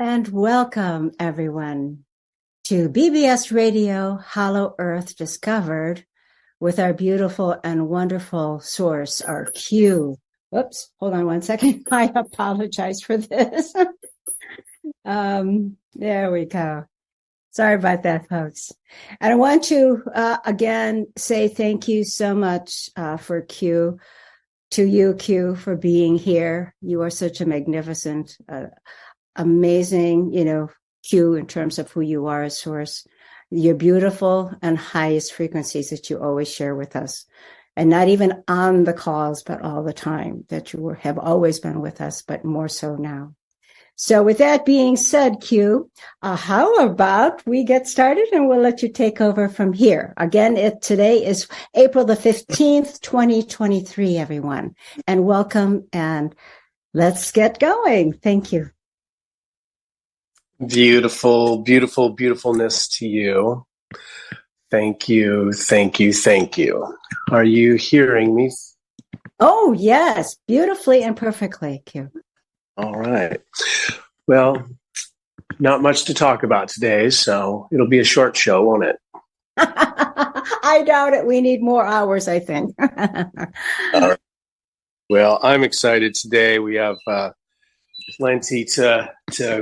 And welcome, everyone, to BBS Radio Hollow Earth Discovered with our beautiful and wonderful source, our Q. Whoops, hold on one second. I apologize for this. There we go. Sorry about that, folks. And I want to again say thank you so much for Q, to you, Q, for being here. You are such a magnificent, amazing, Q in terms of who you are as source. Your beautiful and highest frequencies that you always share with us. And not even on the calls, but all the time, that you have always been with us, but more so now. So with that being said, Q, how about we get started and we'll let you take over from here. Again, today is April the 15th, 2023, everyone. And welcome, and let's get going. Thank you. Beautiful, beautiful, beautifulness to you. Thank you, thank you, thank you. Are you hearing me? Oh, yes, beautifully and perfectly, Q. All right. Well, not much to talk about today, so it'll be a short show, won't it? I doubt it. We need more hours, I think. All right. Well, I'm excited today. We have plenty to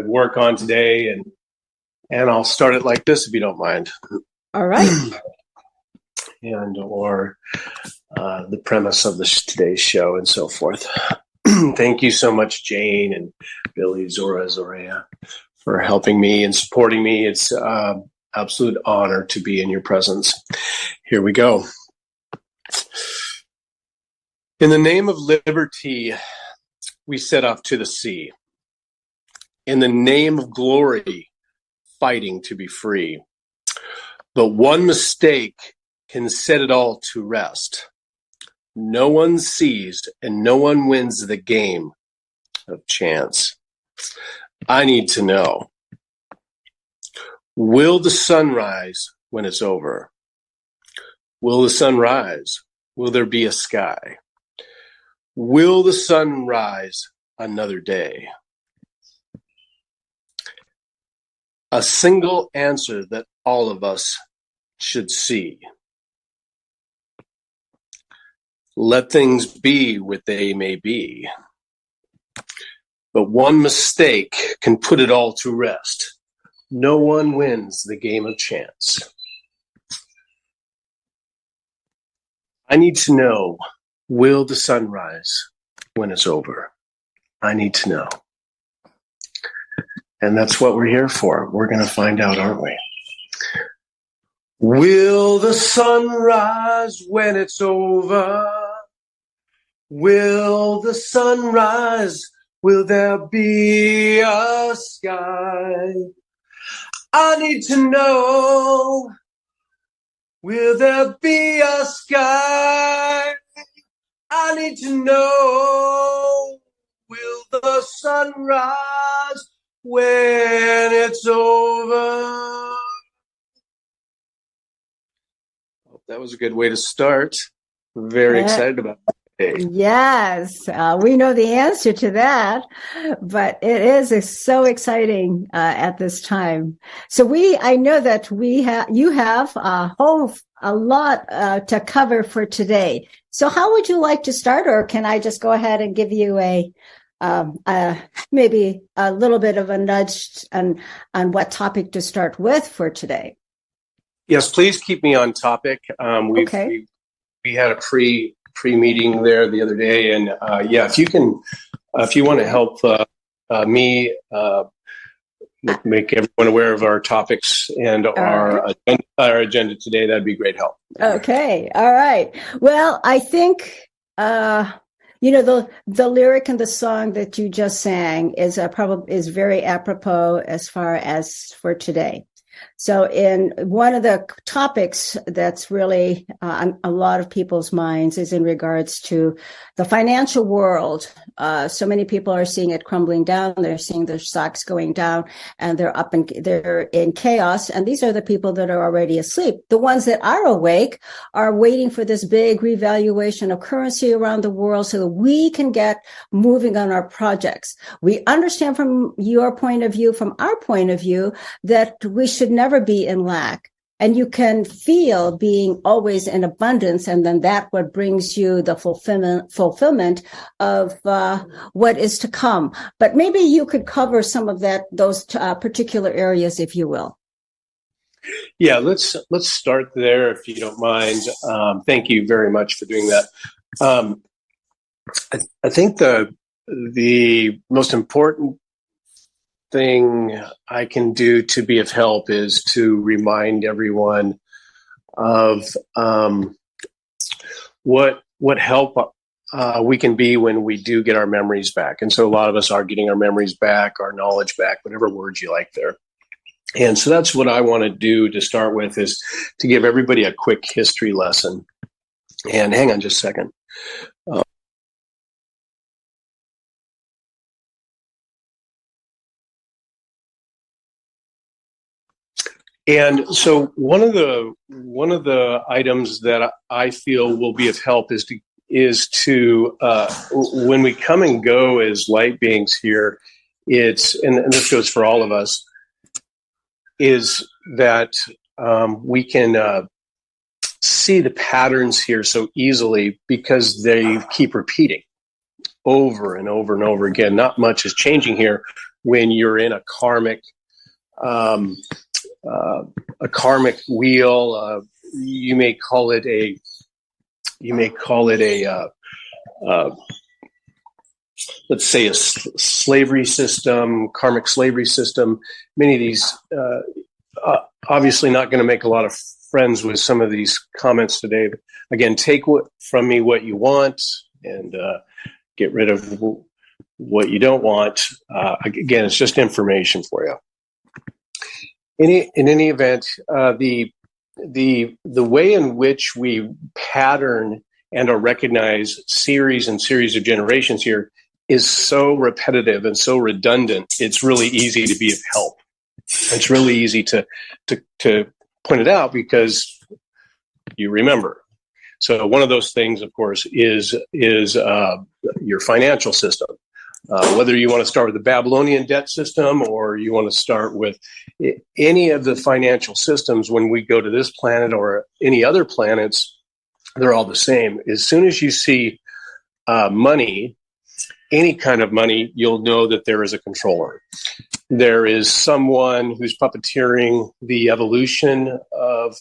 work on today, and I'll start it like this if you don't mind. All right. or the premise of today's show and so forth. Thank you so much, Jane and Billy, Zorea, for helping me and supporting me. It's absolute honor to be in your presence. Here we go. In the name of liberty, we set off to the sea. In the name of glory, fighting to be free. But one mistake can set it all to rest. No one sees and no one wins the game of chance. I need to know, will the sun rise when it's over? Will the sun rise? Will there be a sky? Will the sun rise another day? A single answer that all of us should see. Let things be what they may be. But one mistake can put it all to rest. No one wins the game of chance. I need to know, will the sun rise when it's over? I need to know. And that's what we're here for. We're going to find out, aren't we? Will the sun rise when it's over? Will the sun rise? Will there be a sky? I need to know. Will there be a sky? I need to know. Will the sun rise when it's over? That was a good way to start. Very excited about it. Yes, we know the answer to that, but it is so exciting at this time. So I know that you have a lot to cover for today. So how would you like to start, or can I just go ahead and give you maybe a little bit of a nudge on what topic to start with for today? Yes, please keep me on topic. Okay. We had a pre-meeting there the other day, and if you want to help me make everyone aware of our topics and our agenda today, that'd be great help. Okay, all right. Well, I think the lyric in the song that you just sang is very apropos as far as for today. So in one of the topics that's really on a lot of people's minds is in regards to the financial world. So many people are seeing it crumbling down. They're seeing their stocks going down, and they're in chaos. And these are the people that are already asleep. The ones that are awake are waiting for this big revaluation of currency around the world so that we can get moving on our projects. We understand from your point of view, from our point of view, that we should never be in lack. And you can feel being always in abundance, and then that what brings you the fulfillment of what is to come. But maybe you could cover some of those particular areas, if you will. Yeah, let's start there, if you don't mind. Thank you very much for doing that. I think the most important thing I can do to be of help is to remind everyone of what help we can be when we do get our memories back. And so a lot of us are getting our memories back, our knowledge back, whatever words you like there. And so that's what I want to do to start with, is to give everybody a quick history lesson. And hang on just a second. And so one of the items that I feel will be of help is to when we come and go as light beings here, and this goes for all of us, is that we can see the patterns here so easily because they keep repeating over and over and over again. Not much is changing here when you're in a karmic wheel. You may call it a let's say a slavery system, karmic slavery system. Many of these, obviously not going to make a lot of friends with some of these comments today. But again, take from me what you want, and get rid of what you don't want. Again, it's just information for you. In any event, the way in which we pattern and or recognize series and series of generations here is so repetitive and so redundant. It's really easy to be of help. It's really easy to point it out because you remember. So one of those things, of course, is your financial system. Whether you want to start with the Babylonian debt system or you want to start with any of the financial systems, when we go to this planet or any other planets, they're all the same. As soon as you see money, any kind of money, you'll know that there is a controller. There is someone who's puppeteering the evolution of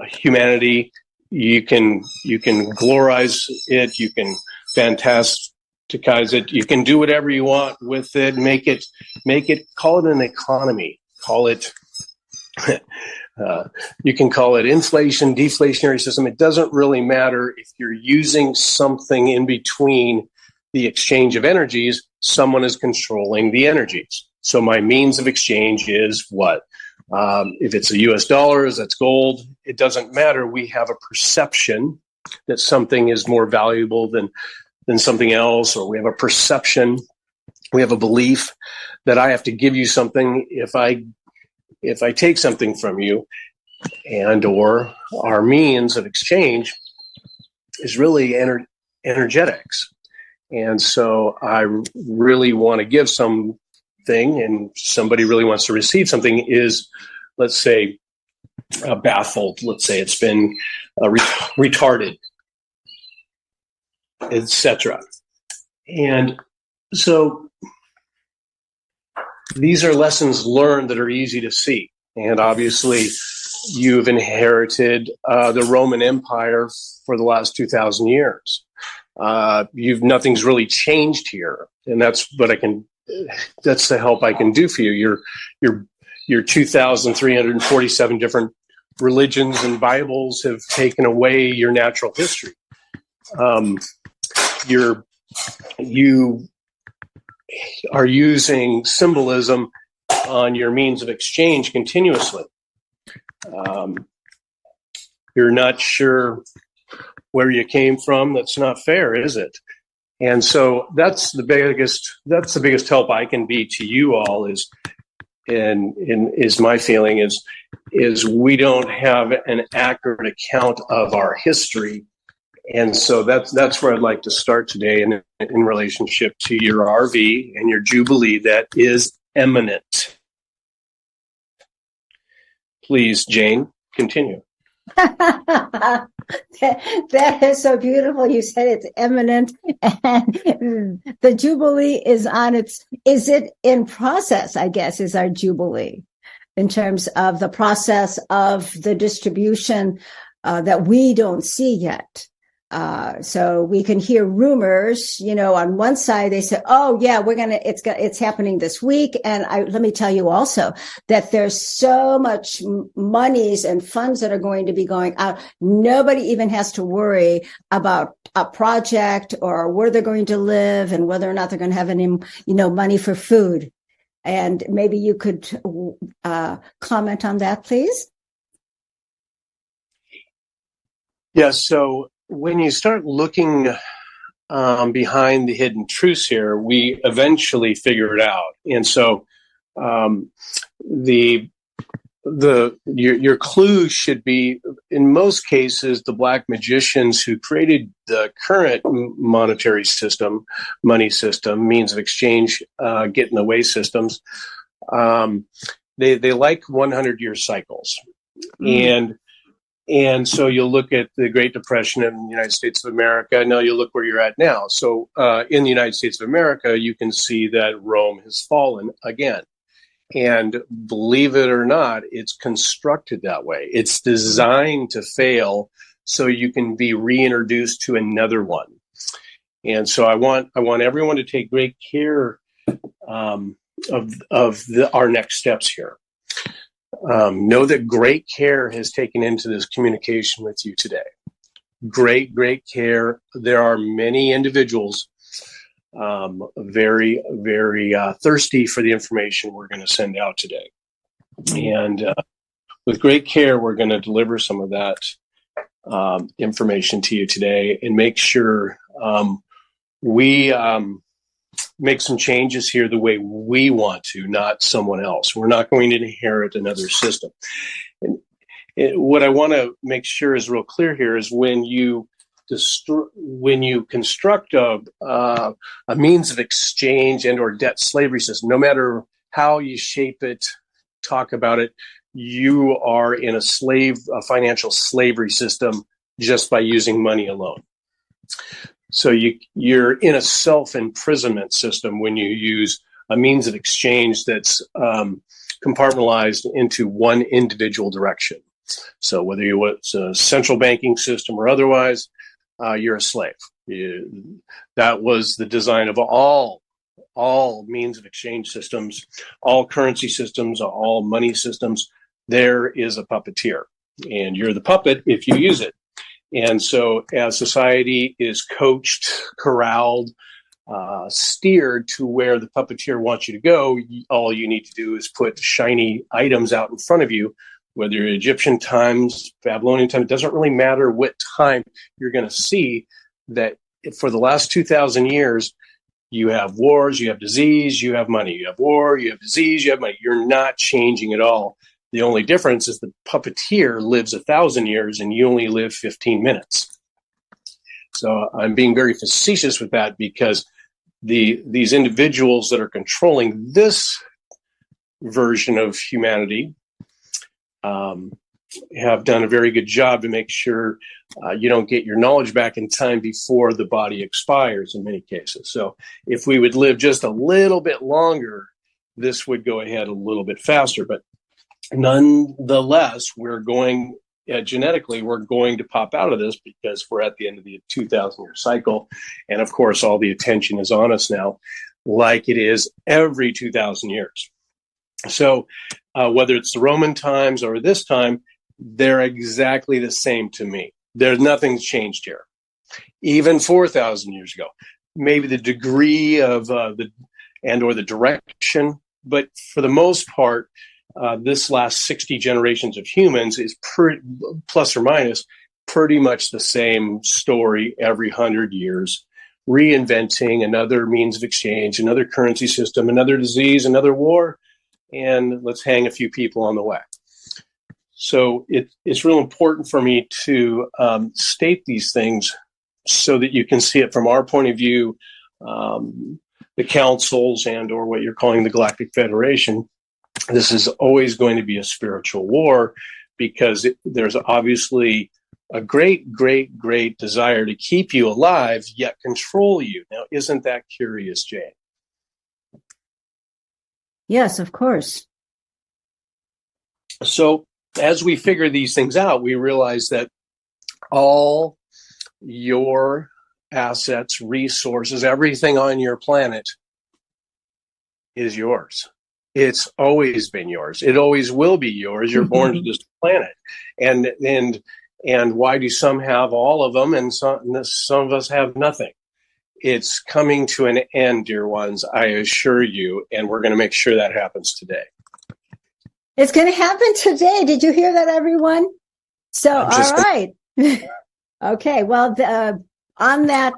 humanity. You can glorize it. You can fantasticize it. You can do whatever you want with it. Make it. Call it an economy. Call it. You can call it inflation, deflationary system. It doesn't really matter if you're using something in between the exchange of energies. Someone is controlling the energies. So my means of exchange is what? If it's a US dollars, that's gold. It doesn't matter. We have a perception that something is more valuable than something else, or we have a perception, we have a belief that I have to give you something if I take something from you, and or our means of exchange is really energetics. And so I really want to give something, and somebody really wants to receive something is, let's say, baffled. Let's say it's been retarded, etc. And so these are lessons learned that are easy to see. And obviously, you've inherited the Roman Empire for the last 2,000 years. Nothing's really changed here, and that's the help I can do for you. Your 2,347 different religions and Bibles have taken away your natural history. You are using symbolism on your means of exchange continuously. You're not sure where you came from. That's not fair, is it? And so that's the biggest help I can be to you all is my feeling is we don't have an accurate account of our history. And so that's where I'd like to start today in relationship to your RV and your Jubilee that is imminent. Please, Jane, continue. That is so beautiful. You said it's imminent, and the Jubilee is is it in process, I guess, is our Jubilee in terms of the process of the distribution that we don't see yet. So we can hear rumors, on one side, they say, oh yeah, it's happening this week. And let me tell you also that there's so much monies and funds that are going to be going out. Nobody even has to worry about a project or where they're going to live and whether or not they're going to have any, money for food. And maybe you could, comment on that, please. Yeah. So, when you start looking behind the hidden truths here, we eventually figure it out. And so your clue should be, in most cases, the black magicians who created the current monetary system, money system, means of exchange, get in the way systems. They like 100-year cycles. And so you'll look at the Great Depression in the United States of America. Now you'll look where you're at now. So in the United States of America, you can see that Rome has fallen again. And believe it or not, it's constructed that way. It's designed to fail so you can be reintroduced to another one. And so I want everyone to take great care of our next steps here. Know that great care has taken into this communication with you today. Great care. There are many individuals very, very thirsty for the information we're going to send out today. And with great care, we're going to deliver some of that information to you today and make sure we make some changes here the way we want to, not someone else. We're not going to inherit another system. And what I want to make sure is real clear here is when you construct a means of exchange and or debt slavery system, no matter how you shape it, talk about it, you are in a financial slavery system just by using money alone. So you're in a self-imprisonment system when you use a means of exchange that's compartmentalized into one individual direction. So whether it's a central banking system or otherwise, you're a slave. That was the design of all means of exchange systems, all currency systems, all money systems. There is a puppeteer, and you're the puppet if you use it. And so as society is coached, corralled, steered to where the puppeteer wants you to go, all you need to do is put shiny items out in front of you, whether Egyptian times, Babylonian time, it doesn't really matter what time you're going to see that for the last 2,000 years, you have wars, you have disease, you have money, you have war, you have disease, you have money. You're not changing at all. The only difference is the puppeteer lives 1,000 years and you only live 15 minutes. So I'm being very facetious with that because these individuals that are controlling this version of humanity have done a very good job to make sure you don't get your knowledge back in time before the body expires in many cases. So if we would live just a little bit longer, this would go ahead a little bit faster. But nonetheless, we're going genetically, we're going to pop out of this because we're at the end of the 2,000-year cycle. And of course, all the attention is on us now, like it is every 2,000 years. So whether it's the Roman times or this time, they're exactly the same to me. Nothing's changed here. Even 4,000 years ago, maybe the degree of or the direction but for the most part, this last 60 generations of humans is plus or minus pretty much the same story every 100 years, reinventing another means of exchange, another currency system, another disease, another war, and let's hang a few people on the way. So it's real important for me to state these things so that you can see it from our point of view, the councils and or what you're calling the Galactic Federation. This is always going to be a spiritual war because there's obviously a great, great, great desire to keep you alive, yet control you. Now, isn't that curious, Jane? Yes, of course. So as we figure these things out, we realize that all your assets, resources, everything on your planet is yours. It's always been yours. It always will be yours. You're born to this planet. And why do some have all of them and some of us have nothing? It's coming to an end, dear ones, I assure you, and we're going to make sure that happens today. It's going to happen today. Did you hear that, everyone? So, all right. Okay. Well, on that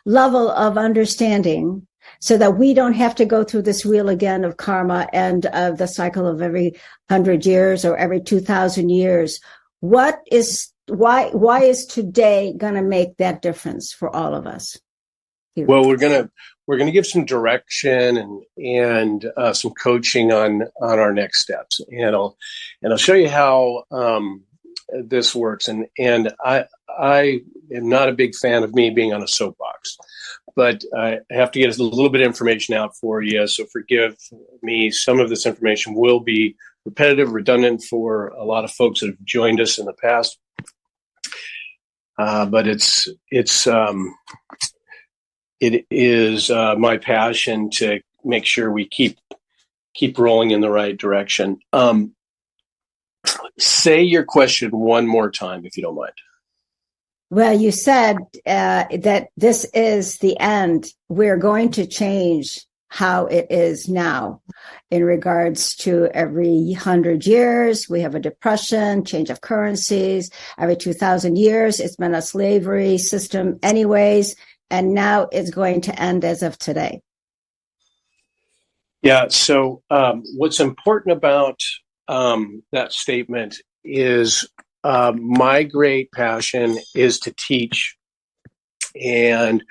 level of understanding, so that we don't have to go through this wheel again of karma and of the cycle of every 100 years or every 2,000 years. Why is today going to make that difference for all of us? Here. Well, we're gonna give some direction and some coaching on our next steps, and I'll show you how this works. And I am not a big fan of me being on a soapbox, but I have to get a little bit of information out for you. So forgive me. Some of this information will be repetitive, redundant for a lot of folks that have joined us in the past. But it is my passion to make sure we keep rolling in the right direction. Say your question one more time, if you don't mind. Well, you said that this is the end. We're going to change how it is now in regards to every 100 years. We have a depression, change of currencies. Every 2,000 years, it's been a slavery system anyways. And now it's going to end as of today. Yeah. So what's important about that statement is my great passion is to teach and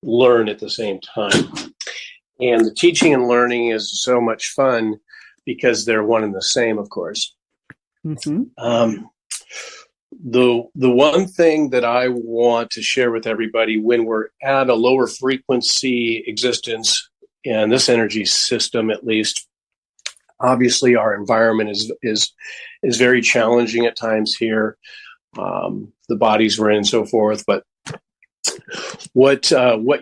learn at the same time. And the teaching and learning is so much fun because they're one and the same, of course. Mm-hmm. The one thing that I want to share with everybody when we're at a lower frequency existence in this energy system, at least, obviously our environment is very challenging at times here. The bodies we're in and so forth, but what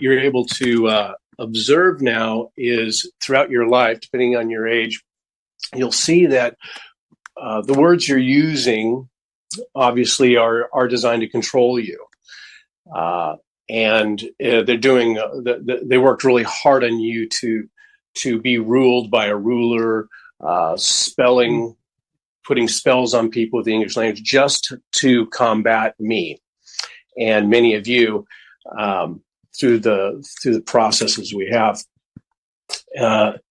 you're able to observe now is throughout your life, depending on your age, you'll see that the words you're using obviously are designed to control you. And they worked really hard on you to be ruled by a ruler, putting spells on people with the English language just to combat me. And many of you, through the processes we have,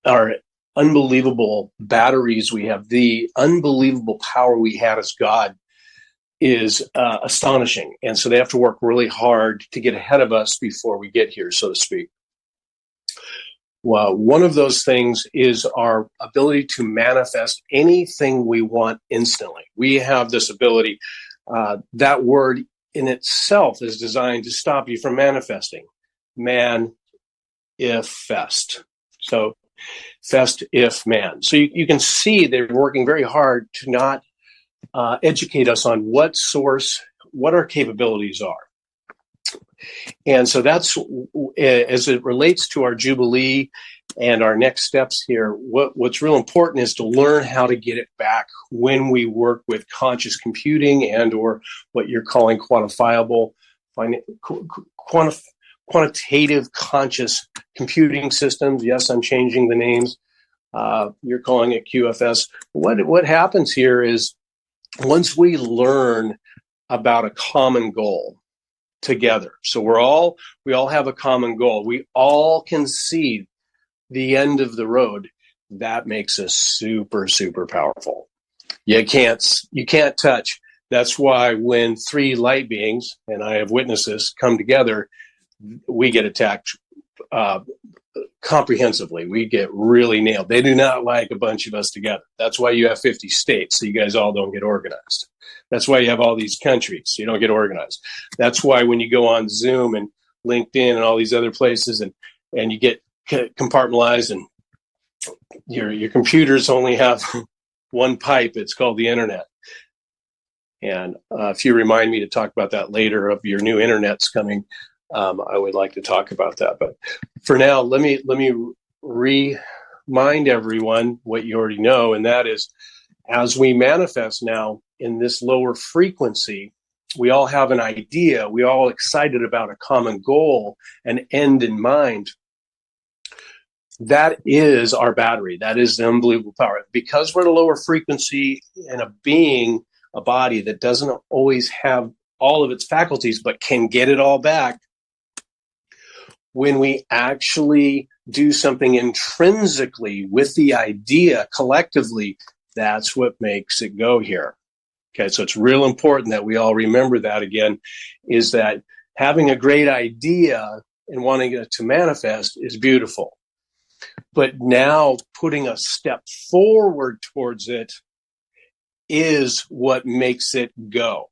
are unbelievable batteries we have. The unbelievable power we have as God is astonishing. And so they have to work really hard to get ahead of us before we get here, so to speak. Well, one of those things is our ability to manifest anything we want instantly. We have this ability. That word in itself is designed to stop you from manifesting. Man, if fest. So fest, if man. So you can see they're working very hard to not educate us on what our capabilities are. And so that's, as it relates to our Jubilee and our next steps here, what's real important is to learn how to get it back when we work with conscious computing and or what you're calling quantifiable quantitative conscious computing systems. Yes, I'm changing the names. You're calling it QFS. What happens here is once we learn about a common goal together, so we all have a common goal. We all can see the end of the road. That makes us super, super powerful. You can't touch. That's why when three light beings, and I have witnesses, come together, we get attacked comprehensively. We get really nailed. They do not like a bunch of us together. That's why you have 50 states, so you guys all don't get organized. That's why you have all these countries, so you don't get organized. That's why when you go on Zoom and LinkedIn and all these other places and you get compartmentalized and your computers only have one pipe, it's called the internet. And if you remind me to talk about that later of your new internets coming, I would like to talk about that. But for now, let me remind everyone what you already know, and that is, as we manifest now in this lower frequency, we all have an idea. We all excited about a common goal, an end in mind. That is our battery. That is the unbelievable power. Because we're at a lower frequency and a body that doesn't always have all of its faculties, but can get it all back, when we actually do something intrinsically with the idea collectively, that's what makes it go here. Okay, so it's real important that we all remember that again, is that having a great idea and wanting it to manifest is beautiful. But now putting a step forward towards it is what makes it go.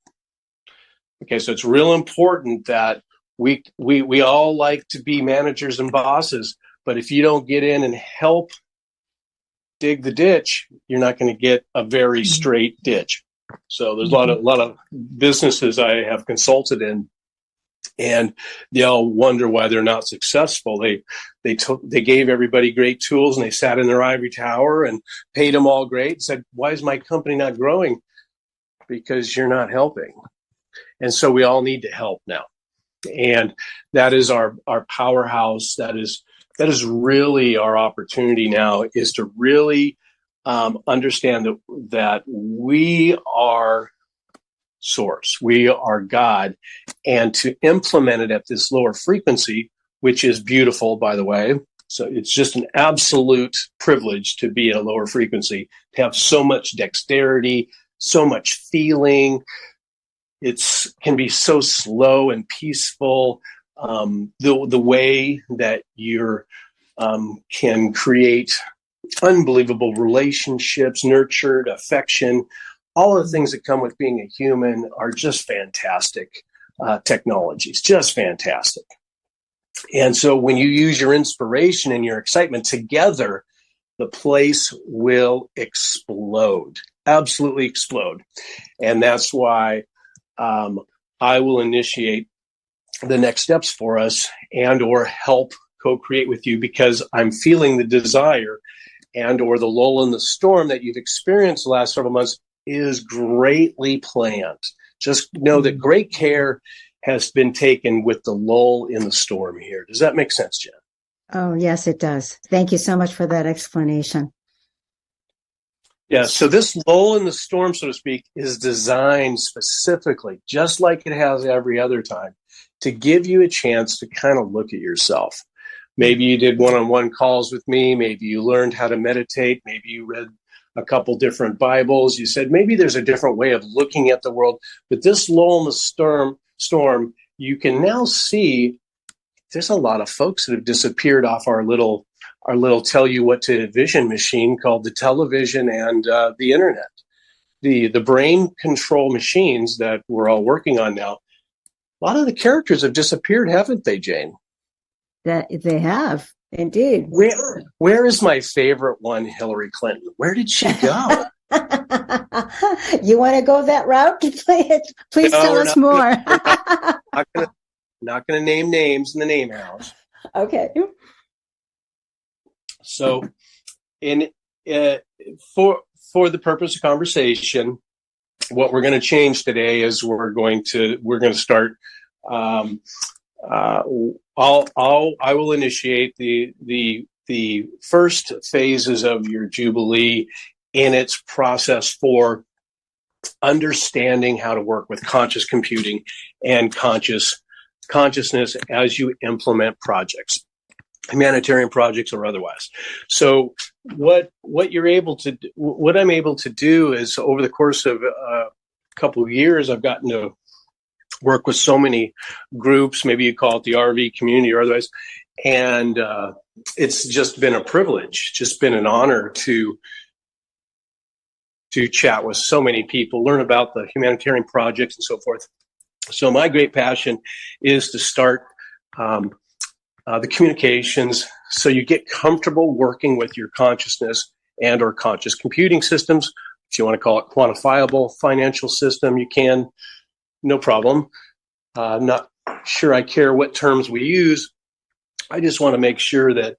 Okay, so it's real important that we all like to be managers and bosses, but if you don't get in and help dig the ditch, you're not going to get a very straight ditch. So there's a lot of businesses I have consulted in, and they all wonder why they're not successful. They gave everybody great tools, and they sat in their ivory tower and paid them all great and said, "Why is my company not growing?" Because you're not helping. And so we all need to help now. And that is our powerhouse. That is really our opportunity now, is to really understand that we are source, we are God, and to implement it at this lower frequency, which is beautiful, by the way. So it's just an absolute privilege to be at a lower frequency, to have so much dexterity, so much feeling. It can be so slow and peaceful. The way that you can create unbelievable relationships, nurtured affection, all of the things that come with being a human are just fantastic technologies, just fantastic. And so when you use your inspiration and your excitement together, the place will explode, absolutely explode. And that's why I will initiate the next steps for us and or help co-create with you, because I'm feeling the desire and or the lull in the storm that you've experienced the last several months is greatly planned. Just know that great care has been taken with the lull in the storm here. Does that make sense, Jen? Oh, yes, it does. Thank you so much for that explanation. Yeah, so this lull in the storm, so to speak, is designed specifically, just like it has every other time, to give you a chance to kind of look at yourself. Maybe you did one-on-one calls with me. Maybe you learned how to meditate. Maybe you read a couple different Bibles. You said, maybe there's a different way of looking at the world. But this lull in the storm, you can now see there's a lot of folks that have disappeared off our little tell you what to vision machine called the television and the internet. The brain control machines that we're all working on now, a lot of the characters have disappeared, haven't they, Jane? That they have, indeed. Where is my favorite one, Hillary Clinton? Where did she go? You want to go that route? Please tell us more. Not going to name names in the name house. Okay. So, for the purpose of conversation, what we're going to change today is we're going to start I will initiate the first phases of your Jubilee in its process for understanding how to work with conscious computing and consciousness as you implement projects, humanitarian projects or otherwise. So what I'm able to do is, over the course of a couple of years, I've gotten to work with so many groups, maybe you call it the RV community or otherwise, and it's just been a privilege, just been an honor to chat with so many people, learn about the humanitarian projects and so forth. So my great passion is to start the communications so you get comfortable working with your consciousness and or conscious computing systems. If you want to call it quantifiable financial system, you can, no problem. Not sure I care what terms we use. I just want to make sure that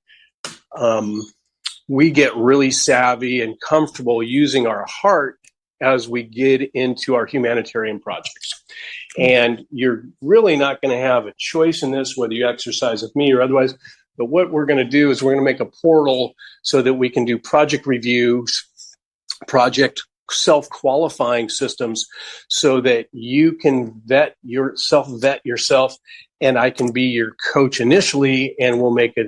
we get really savvy and comfortable using our heart as we get into our humanitarian projects. And you're really not going to have a choice in this, whether you exercise with me or otherwise. But what we're going to do is we're going to make a portal so that we can do project reviews, project self-qualifying systems, so that you can vet yourself, and I can be your coach initially, and we'll make a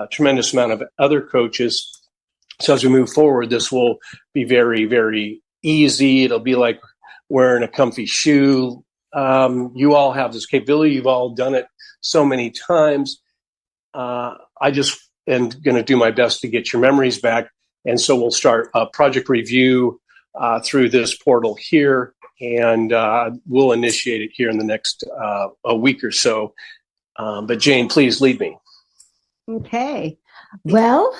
tremendous amount of other coaches. So as we move forward, this will be very, very easy. It'll be like wearing a comfy shoe. You all have this capability. You've all done it so many times. I just am going to do my best to get your memories back. And so we'll start a project review through this portal here, and we'll initiate it here in the next a week or so. But Jane, please lead me. Okay. Well,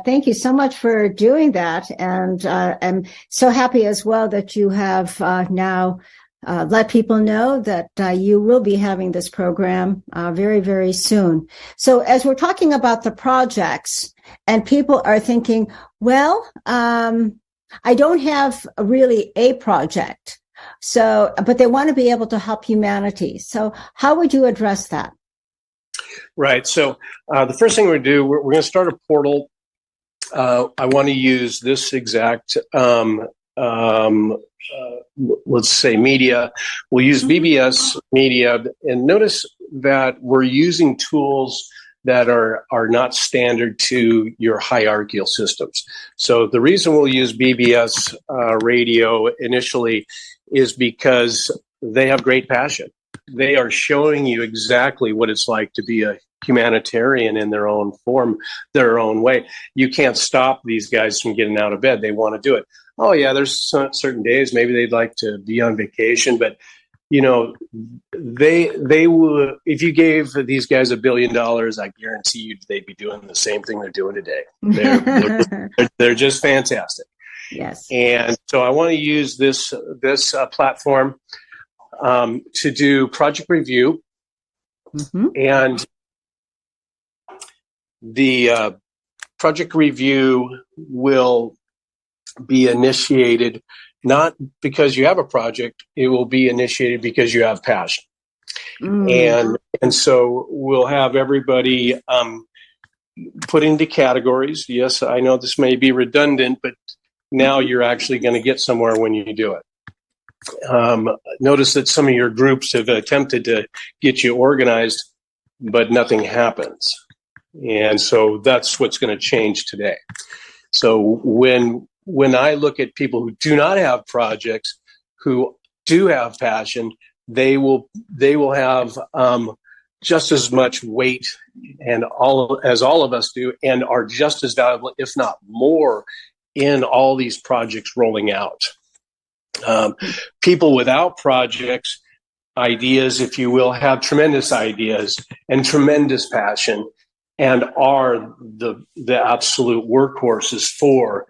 thank you so much for doing that. And I'm so happy as well that you have now let people know that you will be having this program very, very soon. So as we're talking about the projects, and people are thinking, well, I don't have really a project, but they want to be able to help humanity. So how would you address that? Right. So the first thing we're going to do, we're going to start a portal. I want to use this exact, let's say, media. We'll use BBS media, and notice that we're using tools that are not standard to your hierarchical systems. So the reason we'll use BBS radio initially is because they have great passion. They are showing you exactly what it's like to be a humanitarian in their own form, their own way. You can't stop these guys from getting out of bed. They want to do it. Oh yeah, there's certain days maybe they'd like to be on vacation, but you know, they would, if you gave these guys $1 billion, I guarantee you they'd be doing the same thing they're doing today. They're just fantastic. Yes. And so I want to use this platform to do project review, and the project review will be initiated not because you have a project, it will be initiated because you have passion. And so we'll have everybody put into categories. Yes, I know this may be redundant, but now you're actually going to get somewhere when you do it. Notice that some of your groups have attempted to get you organized, but nothing happens. And so that's what's going to change today. So when I look at people who do not have projects, who do have passion, they will have just as much weight and all of us do, and are just as valuable, if not more, in all these projects rolling out. People without projects, ideas, if you will, have tremendous ideas and tremendous passion, and are the absolute workhorses for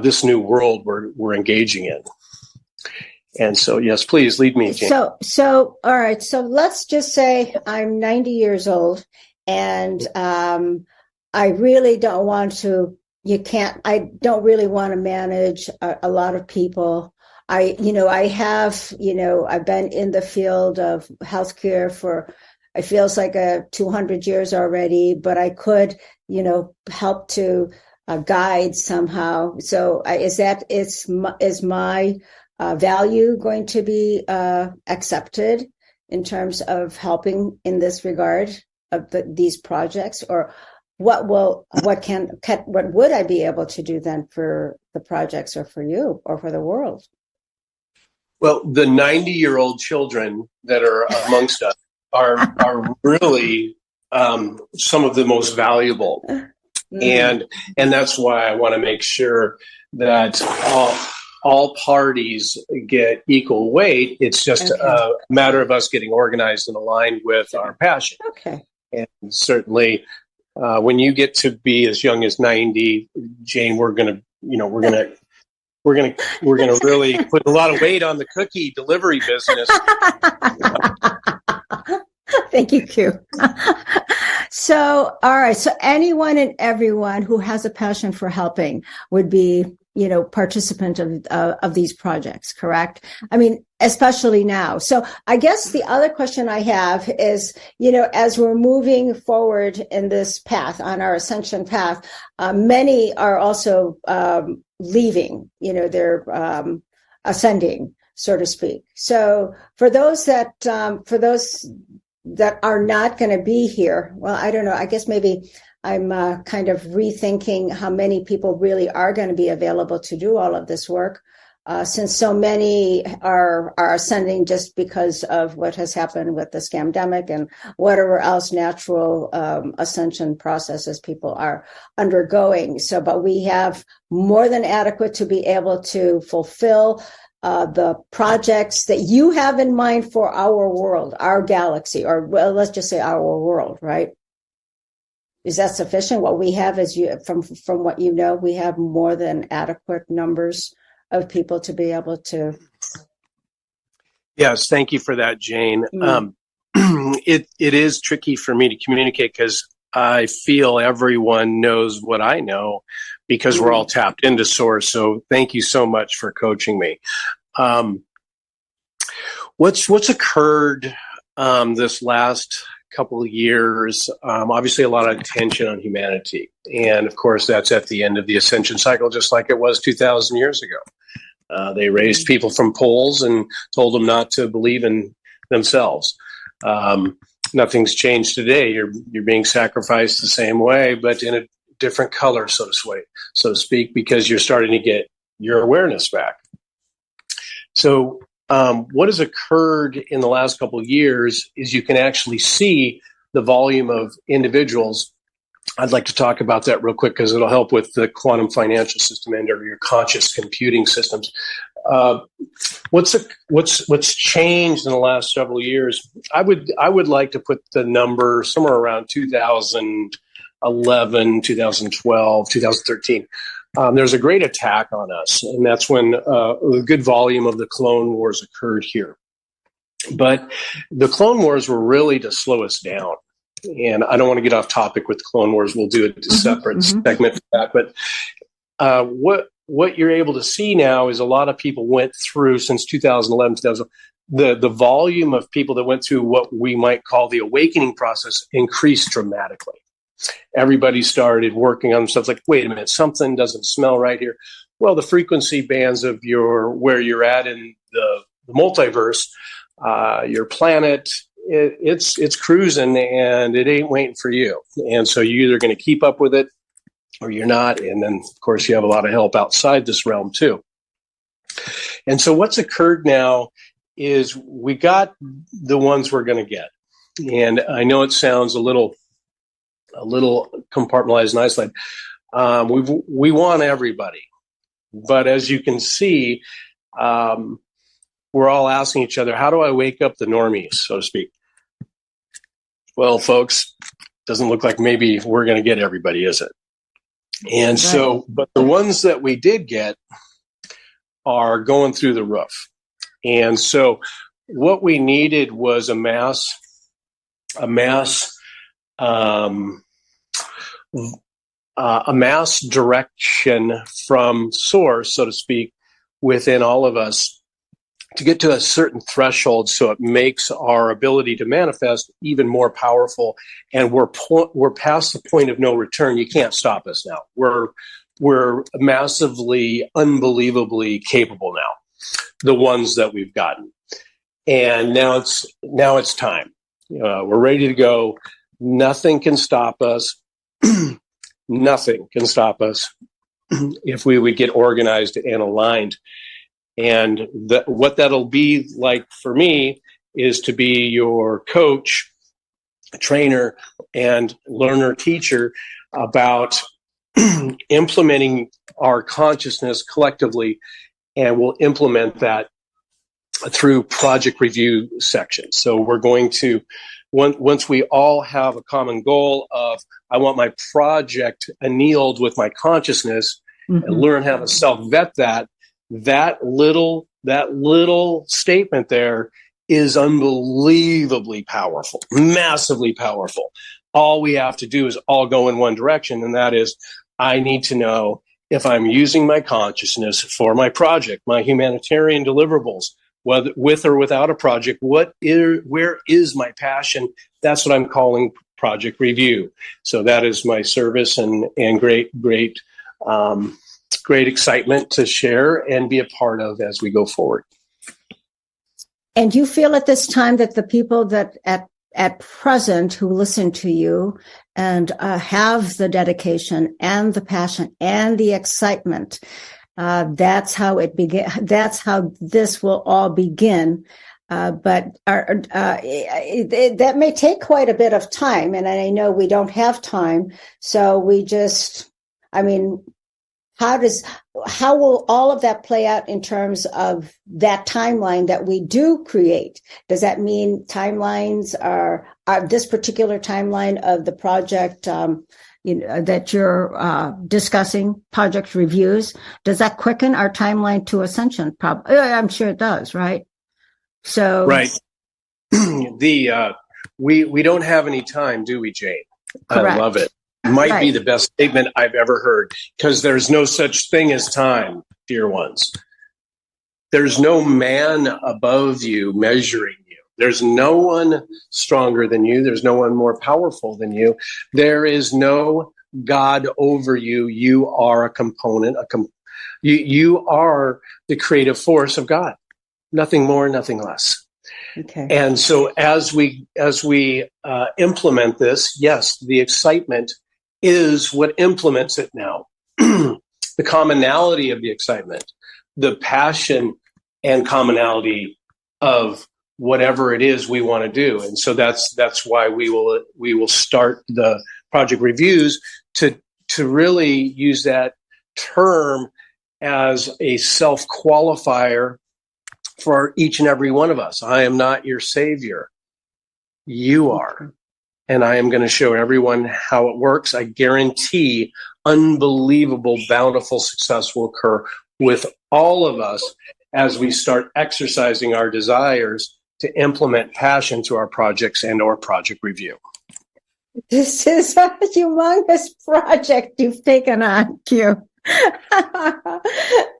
this new world we're engaging in. And so, yes, please lead me, Jane. So, all right. So let's just say I'm 90 years old, and I really don't want to. I don't really want to manage a lot of people. I've been in the field of healthcare for, it feels like 200 years already, but I could, help to guide somehow. So is my value going to be accepted in terms of helping in this regard of these projects, or what would I be able to do then for the projects, or for you, or for the world? Well, the 90-year-old children that are amongst us are really some of the most valuable, and that's why I want to make sure that all parties get equal weight. It's just a matter of us getting organized and aligned with our passion. Okay. And certainly, when you get to be as young as 90, Jane, we're gonna really put a lot of weight on the cookie delivery business. Thank you, Q. So, all right. So anyone and everyone who has a passion for helping would be, participant of these projects, correct? I mean, especially now. So I guess the other question I have is, as we're moving forward in this path, on our ascension path, many are also leaving, they're ascending, so to speak. So for those that are not going to be here, well, I don't know, I guess maybe I'm kind of rethinking how many people really are going to be available to do all of this work, since so many are ascending just because of what has happened with the scamdemic and whatever else natural ascension processes people are undergoing. So, but we have more than adequate to be able to fulfill the projects that you have in mind for our world, our galaxy, or well, let's just say our world, right? Is that sufficient? What we have is from what we have more than adequate numbers of people to be able to. Yes, thank you for that, Jane. It is tricky for me to communicate because I feel everyone knows what I know because we're all tapped into source. So thank you so much for coaching me. What's occurred this last couple of years? Obviously, a lot of attention on humanity, and of course, that's at the end of the ascension cycle, just like it was 2,000 years ago. They raised people from poles and told them not to believe in themselves. Nothing's changed today. You're being sacrificed the same way, but in a different color, so to speak, because you're starting to get your awareness back. So what has occurred in the last couple of years is you can actually see the volume of individuals. I'd like to talk about that real quick because it'll help with the quantum financial system and or your conscious computing systems. What's changed in the last several years? I would like to put the number somewhere around 2011, 2012, 2013. There's a great attack on us, and that's when a good volume of the Clone Wars occurred here. But the Clone Wars were really to slow us down. And I don't want to get off topic with the Clone Wars. We'll do a separate segment for that. But what you're able to see now is a lot of people went through, since 2011, 2000, the volume of people that went through what we might call the awakening process increased dramatically. Everybody started working on themselves like, wait a minute, something doesn't smell right here. Well, the frequency bands of where you're at in the multiverse, your planet, it's cruising and it ain't waiting for you. And so you're either going to keep up with it or you're not. And then, of course, you have a lot of help outside this realm too. And so what's occurred now is we got the ones we're going to get. And I know it sounds a little compartmentalized and isolated. We want everybody. But as you can see, we're all asking each other, how do I wake up the normies, so to speak? Well, folks, doesn't look like maybe we're going to get everybody, is it? And so, but the ones that we did get are going through the roof. And so what we needed was a mass direction from source, so to speak, within all of us to get to a certain threshold so it makes our ability to manifest even more powerful. And we're past the point of no return. You can't stop us now. We're massively, unbelievably capable now, the ones that we've gotten. And now it's time. We're ready to go. Nothing can stop us. Nothing can stop us if we would get organized and aligned. And what that'll be like for me is to be your coach, trainer, and learner teacher about implementing our consciousness collectively, and we'll implement that through project review sections. So we're going to, once we all have a common goal of, I want my project annealed with my consciousness, and learn how to self-vet that little statement there is unbelievably powerful, massively powerful. All we have to do is all go in one direction, and that is, I need to know if I'm using my consciousness for my project, my humanitarian deliverables, whether with or without a project, where is my passion? That's what I'm calling project review. So that is my service and great excitement to share and be a part of as we go forward. And you feel at this time that the people that at present who listen to you and have the dedication and the passion and the excitement, that's how it begin. That's how this will all begin. But that may take quite a bit of time, and I know we don't have time. So we just, how will all of that play out in terms of that timeline that we do create? Does that mean timelines are this particular timeline of the project, that you're discussing, project reviews? Does that quicken our timeline to ascension? I'm sure it does, right? So, right. We don't have any time, do we, Jane? Correct. I love it. Might be the best statement I've ever heard, because there's no such thing as time, dear ones. There's no man above you measuring you. There's no one stronger than you. There's no one more powerful than you. There is no God over you. You are a component. You are the creative force of God. Nothing more, nothing less. Okay. And so as we implement this, yes, the excitement is what implements it now. The commonality of the excitement, the passion and commonality of whatever it is we want to do. And so that's why we will start the project reviews to really use that term as a self-qualifier for each and every one of us. I am not your savior. You are. And I am going to show everyone how it works. I guarantee unbelievable, bountiful success will occur with all of us as we start exercising our desires to implement passion to our projects and or project review. This is a humongous project you've taken on, Q.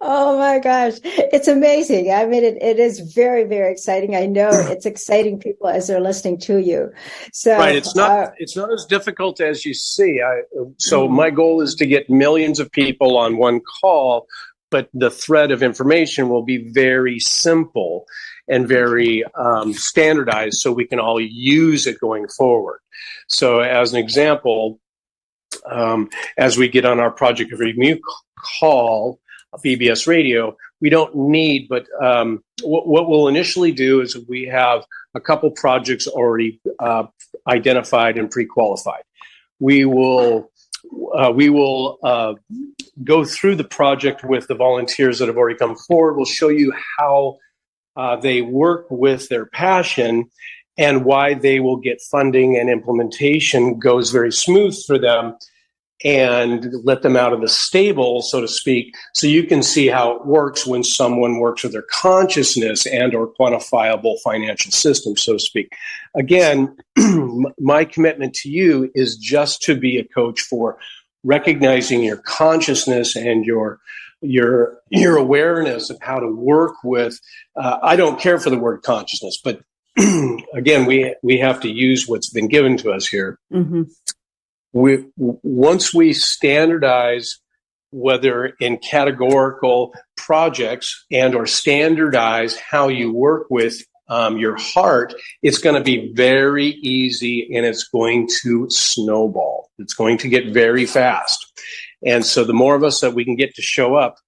Oh my gosh. It's amazing. I mean, it is very, very exciting. I know it's exciting people as they're listening to you. So right. It's not as difficult as you see. My goal is to get millions of people on one call, but the thread of information will be very simple and very standardized so we can all use it going forward. So as an example, as we get on our project review call, BBS Radio, we don't need, but what we'll initially do is we have a couple projects already identified and pre-qualified. We will go through the project with the volunteers that have already come forward. We'll show you how they work with their passion and why they will get funding and implementation goes very smooth for them, and let them out of the stable, so to speak, so you can see how it works when someone works with their consciousness and or quantifiable financial system, so to speak. Again, my commitment to you is just to be a coach for recognizing your consciousness and your your awareness of how to work with. I don't care for the word consciousness, but again, we have to use what's been given to us here. Mm-hmm. Once we standardize, whether in categorical projects and or standardize how you work with your heart, it's going to be very easy and it's going to snowball. It's going to get very fast. And so the more of us that we can get to show up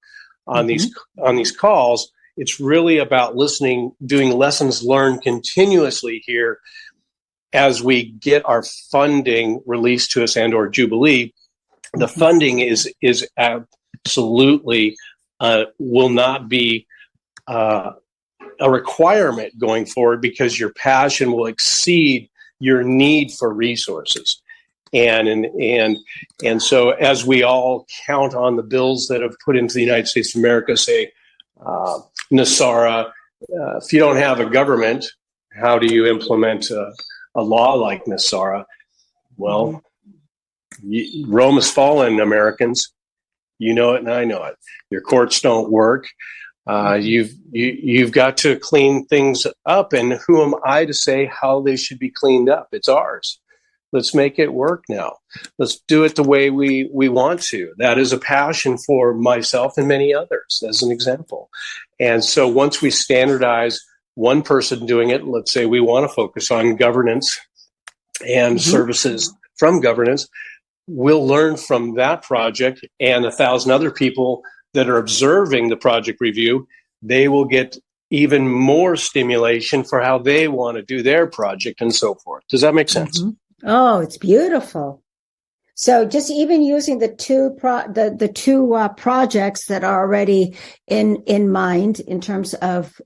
on these calls, it's really about listening, doing lessons learned continuously here as we get our funding released to us and or Jubilee. The funding is absolutely will not be a requirement going forward, because your passion will exceed your need for resources. And so as we all count on the bills that have put into the United States of America, say NASARA, if you don't have a government, how do you implement a law like NASARA? Well, Rome has fallen, Americans. You know it, and I know it. Your courts don't work. You've got to clean things up, and who am I to say how they should be cleaned up? It's ours. Let's make it work now. Let's do it the way we want to. That is a passion for myself and many others, as an example. And so once we standardize one person doing it, let's say we want to focus on governance and services from governance, we'll learn from that project, and 1,000 other people that are observing the project review, they will get even more stimulation for how they want to do their project and so forth. Does that make sense? Oh, it's beautiful. So just even using the two projects that are already in mind in terms of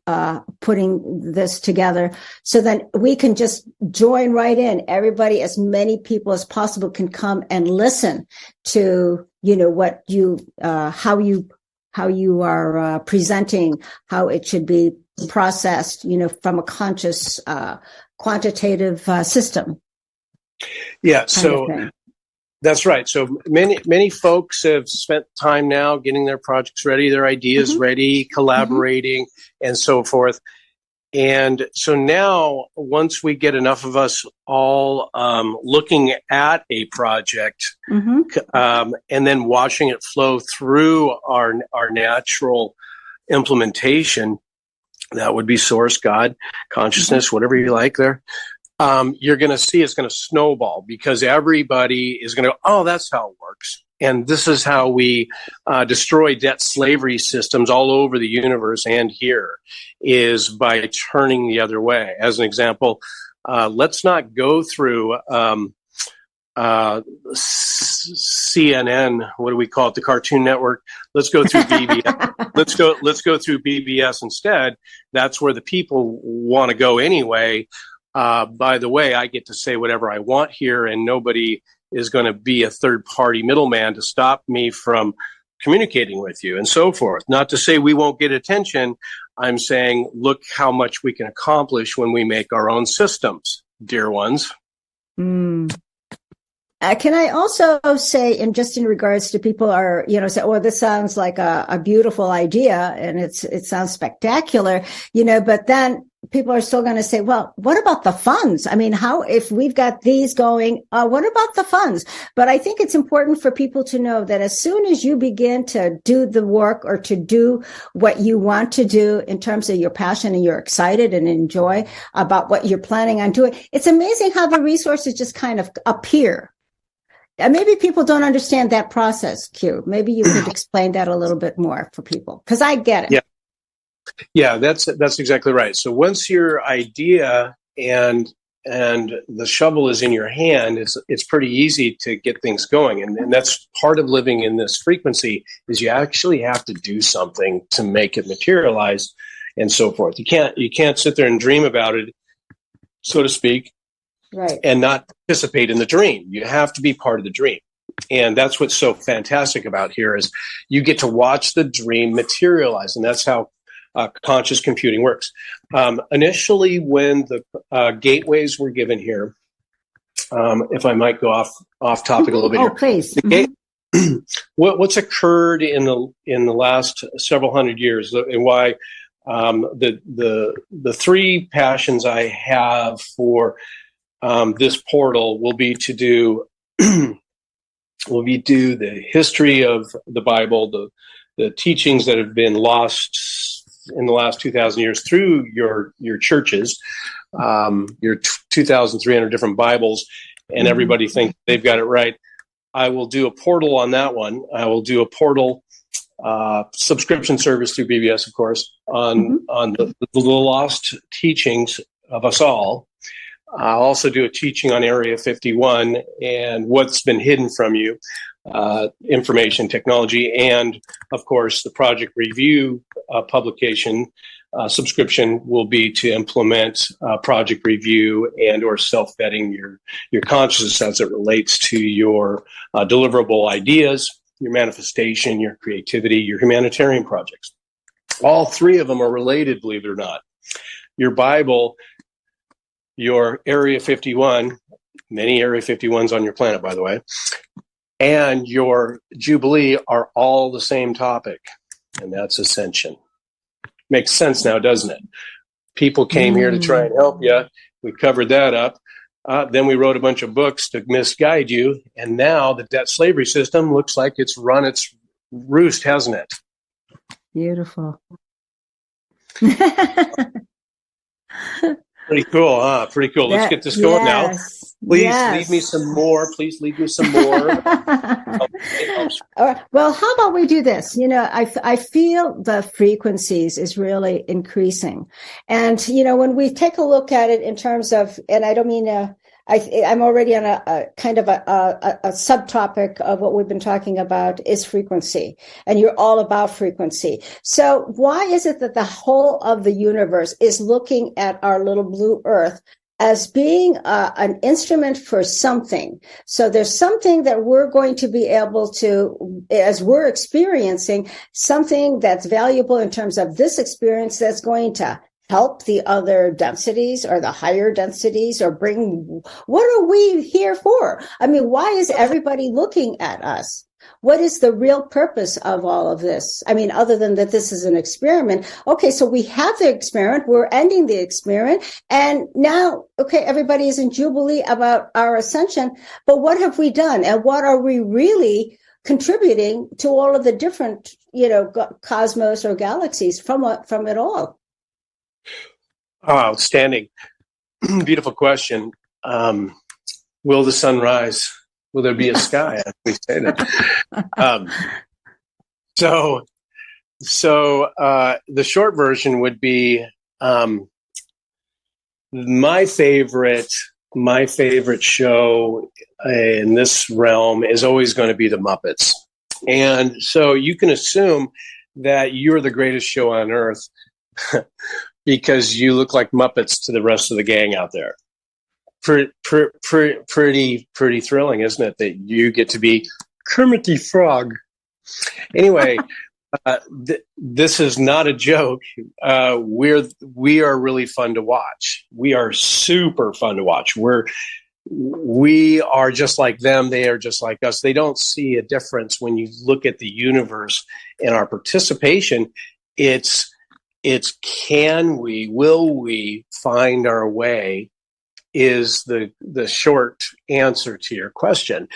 putting this together, so then we can just join right in. Everybody, as many people as possible, can come and listen to what you how you are presenting, how it should be processed, from a conscious quantitative system. Yeah, so that's right. So many folks have spent time now getting their projects ready, their ideas ready, collaborating, and so forth. And so now, once we get enough of us all looking at a project and then watching it flow through our natural implementation, that would be source, God, consciousness, whatever you like there. You're going to see it's going to snowball, because everybody is going to, oh, that's how it works. And this is how we destroy debt slavery systems all over the universe and here, is by turning the other way. As an example, let's not go through CNN. What do we call it? The Cartoon Network. Let's go through BBS. Let's go through BBS instead. That's where the people want to go anyway. By the way, I get to say whatever I want here, and nobody is going to be a third-party middleman to stop me from communicating with you, and so forth. Not to say we won't get attention. I'm saying, look how much we can accomplish when we make our own systems, dear ones. Can I also say, and just in regards to people are, say, oh, this sounds like a beautiful idea and it sounds spectacular, but then people are still going to say, well, what about the funds? I mean, if we've got these going, what about the funds? But I think it's important for people to know that as soon as you begin to do the work or to do what you want to do in terms of your passion and you're excited and enjoy about what you're planning on doing, it's amazing how the resources just kind of appear. And maybe people don't understand that process, Q. Maybe you could explain that a little bit more for people, because I get it. Yeah, that's exactly right. So once your idea and the shovel is in your hand, it's pretty easy to get things going. And that's part of living in this frequency, is you actually have to do something to make it materialize and so forth. You can't sit there and dream about it, so to speak, right, and not participate in the dream. You have to be part of the dream. And that's what's so fantastic about here, is you get to watch the dream materialize. And that's how conscious computing works. Initially, when the gateways were given here, if I might go off topic a little bit here. Please. what's occurred in the last several hundred years, and why the three passions I have for this portal will be to do the history of the Bible, the teachings that have been lost in the last 2,000 years through your churches, your 2,300 different Bibles, and everybody thinks they've got it right. I will do a portal on that one. I will do a portal subscription service through BBS, of course, on the lost teachings of us all. I'll also do a teaching on Area 51 and what's been hidden from you, information technology, and, of course, the Project Review publication subscription will be to implement Project Review and or self-vetting your consciousness as it relates to your deliverable ideas, your manifestation, your creativity, your humanitarian projects. All three of them are related, believe it or not. Your Bible, your Area 51, many Area 51s on your planet, by the way, and your Jubilee are all the same topic, and that's ascension. Makes sense now, doesn't it? People came here to try and help you. We covered that up. Then we wrote a bunch of books to misguide you, and now the debt slavery system looks like it's run its roost, hasn't it? Beautiful. Pretty cool, huh? Pretty cool. Let's get this going now. Please leave me some more. Please leave me some more. Well, how about we do this? I feel the frequencies is really increasing. And, when we take a look at it in terms of, and I don't mean, I'm already on a kind of a subtopic of what we've been talking about is frequency, and you're all about frequency. So why is it that the whole of the universe is looking at our little blue earth as being an instrument for something? So there's something that we're going to be able to, as we're experiencing, something that's valuable in terms of this experience that's going to help the other densities or the higher densities, or bring, what are we here for? I mean, why is everybody looking at us? What is the real purpose of all of this? I mean, other than that this is an experiment. Okay, so we have the experiment, we're ending the experiment, and now, okay, everybody is in jubilee about our ascension, but what have we done? And what are we really contributing to all of the different, cosmos or galaxies from it all? Oh, outstanding. Beautiful question. Will the sun rise? Will there be a sky? We say that. So the short version would be my favorite show in this realm is always going to be the Muppets. And so you can assume that you're the greatest show on earth because you look like Muppets to the rest of the gang out there. Pretty thrilling, isn't it? That you get to be Kermit the Frog. Anyway, this is not a joke. We are really fun to watch. We are super fun to watch. We are just like them. They are just like us. They don't see a difference when you look at the universe and our participation. It's will we find our way is the short answer to your question.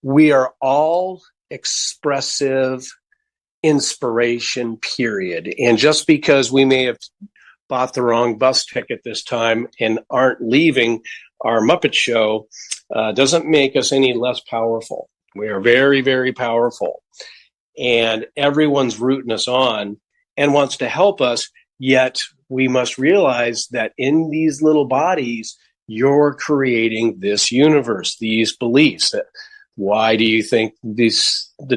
We are all expressive inspiration, period. And just because we may have bought the wrong bus ticket this time and aren't leaving our Muppet show doesn't make us any less powerful. We are very, very powerful. And everyone's rooting us on and wants to help us, yet we must realize that in these little bodies, you're creating this universe, these beliefs. Why do you think the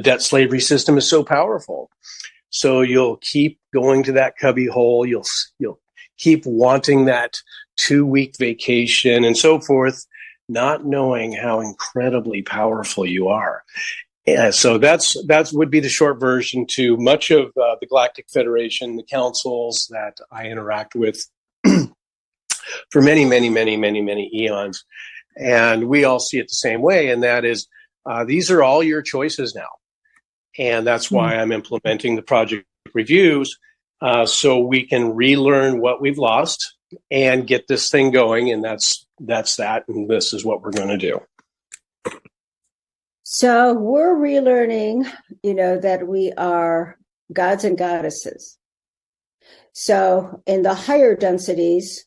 debt slavery system is so powerful? So you'll keep going to that cubby hole. You'll keep wanting that 2-week vacation and so forth, not knowing how incredibly powerful you are. Yeah, so that's would be the short version to much of the Galactic Federation, the councils that I interact with for many, many, many, many, many eons. And we all see it the same way, and that is These are all your choices now. And that's why I'm implementing the project reviews, so we can relearn what we've lost and get this thing going. And that's that. And this is what we're going to do. So we're relearning, that we are gods and goddesses. So in the higher densities,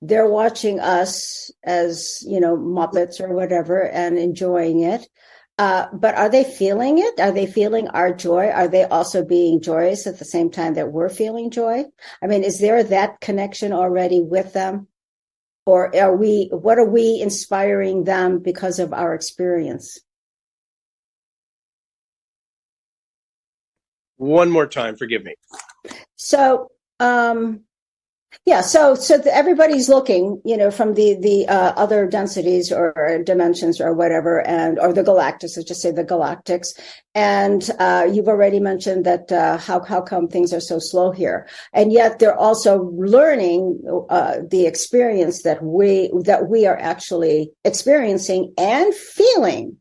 they're watching us as, Muppets or whatever and enjoying it. But are they feeling it? Are they feeling our joy? Are they also being joyous at the same time that we're feeling joy? I mean, is there that connection already with them? Or what are we inspiring them because of our experience? One more time, forgive me. So, everybody's looking, from the other densities or dimensions or whatever, or the galactics, let's just say the galactics. And you've already mentioned that how come things are so slow here, and yet they're also learning the experience that we are actually experiencing and feeling.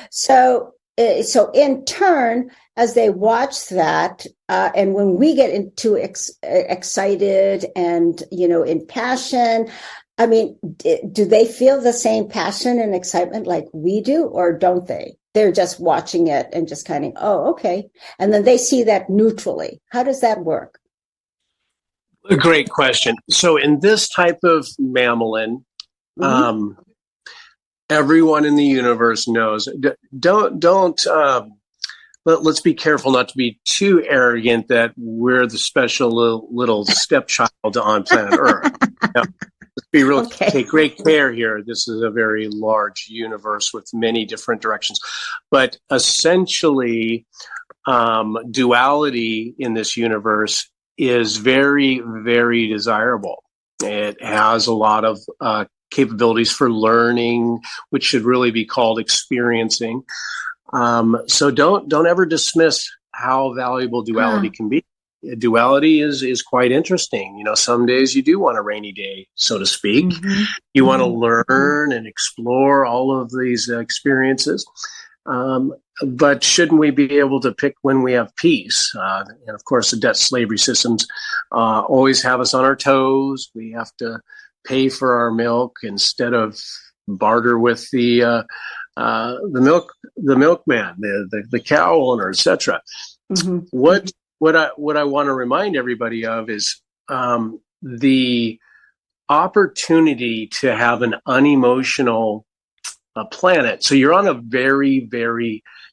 So in turn, as they watch that, and when we get into excited and, in passion, I mean, do they feel the same passion and excitement like we do, or don't they? They're just watching it and just kind of, oh, okay. And then they see that neutrally. How does that work? A great question. So in this type of mammalian, everyone in the universe knows. Let's be careful not to be too arrogant that we're the special little stepchild on planet Earth. Now, let's be real. Okay. Take great care here. This is a very large universe with many different directions, but essentially, duality in this universe is very, very desirable. It has a lot of capabilities for learning, which should really be called experiencing. So don't ever dismiss how valuable duality can be. Duality is quite interesting. Some days you do want a rainy day, so to speak. Mm-hmm. You want to learn and explore all of these experiences. But shouldn't we be able to pick when we have peace? And of course, the debt slavery systems always have us on our toes. We have to pay for our milk instead of barter with the milkman, the cow owner, etc. Mm-hmm. What I want to remind everybody of is the opportunity to have an unemotional planet. So you're on a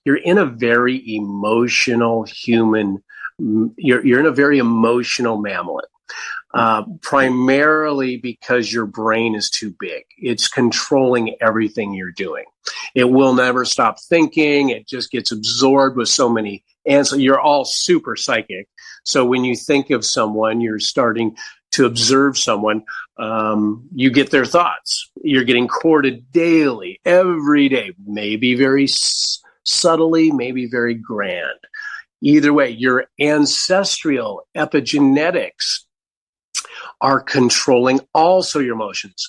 you're in a very emotional human. You're in a very emotional mammalian. Primarily because your brain is too big. It's controlling everything you're doing. It will never stop thinking. It just gets absorbed with so many answers. You're all super psychic. So when you think of someone, you're starting to observe someone. You get their thoughts. You're getting courted daily, every day, maybe very subtly, maybe very grand. Either way, your ancestral epigenetics are controlling also your emotions.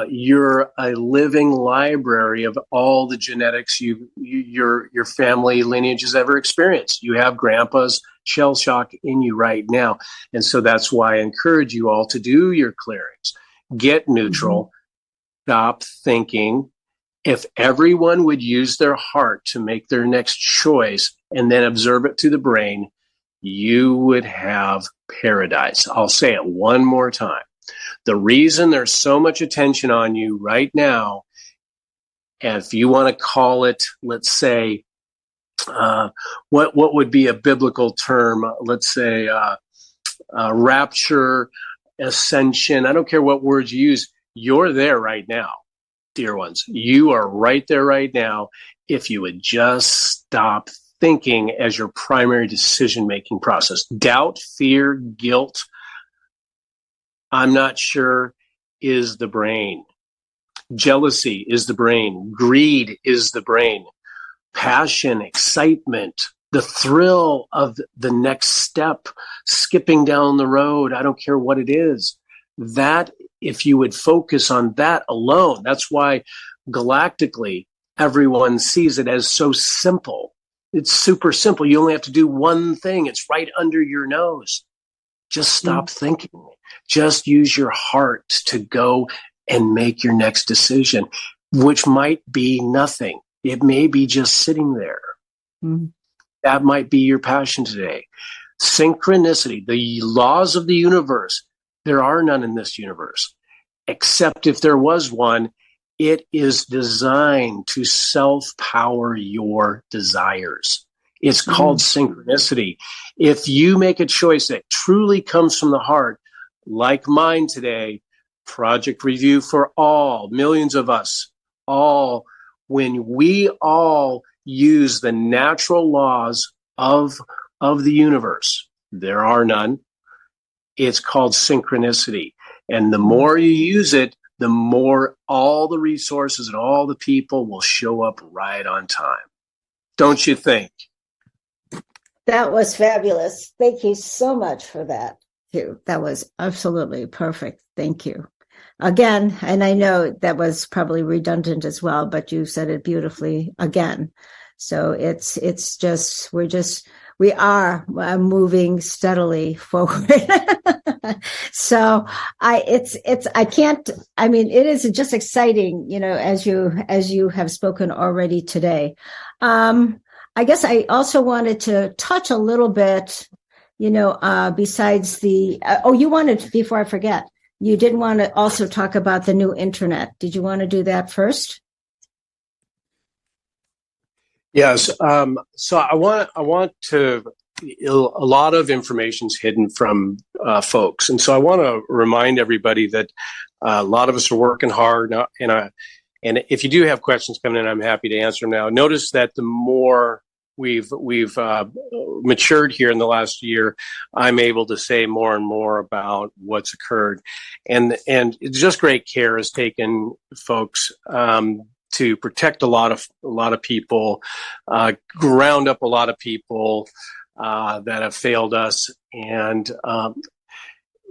You're a living library of all the genetics your family lineage has ever experienced. You have grandpa's shell shock in you right now. And so that's why I encourage you all to do your clearings. Get neutral. Stop thinking. If everyone would use their heart to make their next choice and then observe it through the brain, you would have paradise. I'll say it one more time. The reason there's so much attention on you right now, and if you want to call it, let's say, what would be a biblical term? Let's say rapture, ascension. I don't care what words you use. You're there right now, dear ones. You are right there right now. If you would just stop thinking as your primary decision-making process. Doubt, fear, guilt, I'm not sure, is the brain. Jealousy is the brain. Greed is the brain. Passion, excitement, the thrill of the next step, skipping down the road, I don't care what it is. That, if you would focus on that alone, that's why galactically, everyone sees it as so simple. It's super simple. You only have to do one thing. It's right under your nose. Just stop thinking. Just use your heart to go and make your next decision, which might be nothing. It may be just sitting there. That might be your passion today. Synchronicity, the laws of the universe. There are none in this universe, except if there was one, it is designed to self-power your desires. It's called synchronicity. If you make a choice that truly comes from the heart, like mine today, Project Review for All, millions of us, all, when we all use the natural laws of the universe, there are none. It's called synchronicity. And the more you use it, the more all the resources and all the people will show up right on time. Don't you think? That was fabulous. Thank you so much for that, too. That was absolutely perfect. Thank you. Again, and I know that was probably redundant as well, but you said it beautifully again. So it's just, we are moving steadily forward. So it is just exciting, as you have spoken already today. I guess I also wanted to touch a little bit, besides before I forget, you did want to also talk about the new internet. Did you want to do that first? Yes. So I want to, a lot of information's hidden from folks. And so I want to remind everybody that a lot of us are working hard now, and if you do have questions coming in, I'm happy to answer them now. Notice that the more we've matured here in the last year, I'm able to say more and more about what's occurred, and just great care is taken, folks, to protect a lot of people, ground up a lot of people that have failed us, and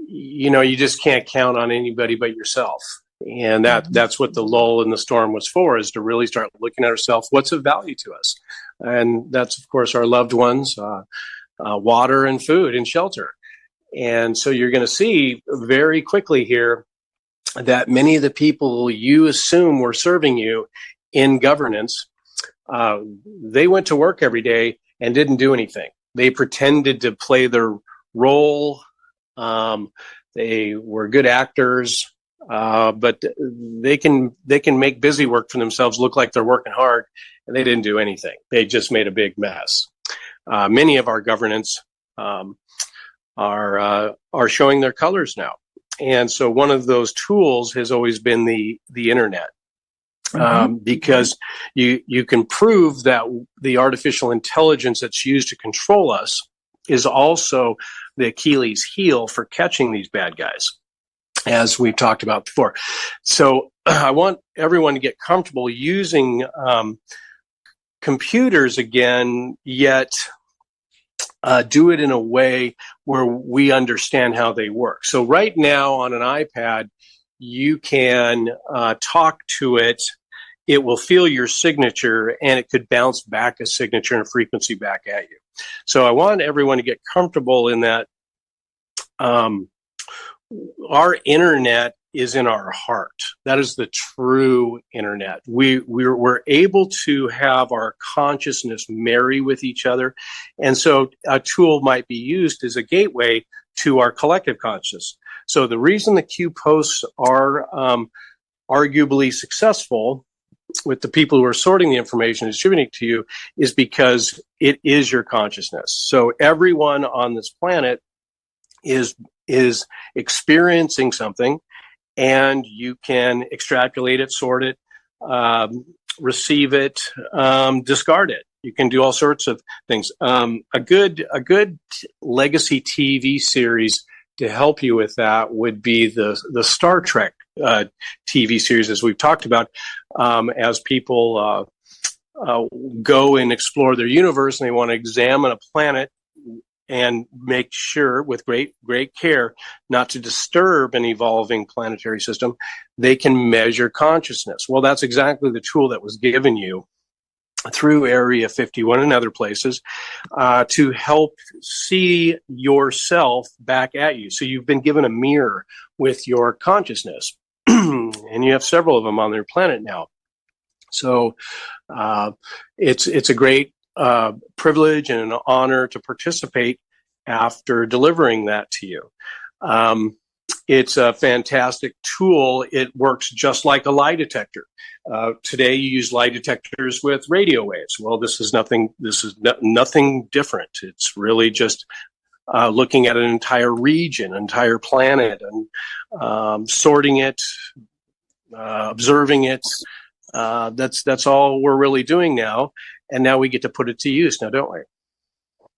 you just can't count on anybody but yourself. And that's what the lull in the storm was for, is to really start looking at ourselves, what's of value to us. And that's, of course, our loved ones, water and food and shelter. And so you're going to see very quickly here that many of the people you assume were serving you in governance, they went to work every day and didn't do anything. They pretended to play their role. They were good actors. But they can make busy work for themselves look like they're working hard, and they didn't do anything. They just made a big mess. Many of our governance are showing their colors now, and so one of those tools has always been the internet, because you can prove that the artificial intelligence that's used to control us is also the Achilles heel for catching these bad guys, as we've talked about before. So I want everyone to get comfortable using computers again, yet do it in a way where we understand how they work. So right now on an iPad, you can talk to it. It will feel your signature, and it could bounce back a signature and a frequency back at you. So I want everyone to get comfortable in that. Our internet is in our heart. That is the true internet. We're able to have our consciousness marry with each other. And so a tool might be used as a gateway to our collective consciousness. So the reason the Q posts are arguably successful with the people who are sorting the information and distributing it to you is because it is your consciousness. So everyone on this planet is experiencing something, and you can extrapolate it, sort it, receive it, discard it. You can do all sorts of things. A good legacy TV series to help you with that would be the Star Trek TV series, as we've talked about, as people go and explore their universe and they want to examine a planet and make sure with great care not to disturb an evolving planetary system, they can measure consciousness. Well, that's exactly the tool that was given you through Area 51 and other places to help see yourself back at you. So you've been given a mirror with your consciousness, and you have several of them on their planet now. So it's a great privilege and an honor to participate after delivering that to you. It's a fantastic tool. It works just like a lie detector. Today, you use lie detectors with radio waves. Well, this is nothing different. It's really just looking at an entire region, entire planet, and sorting it, observing it. That's all we're really doing now. And now we get to put it to use now, don't we?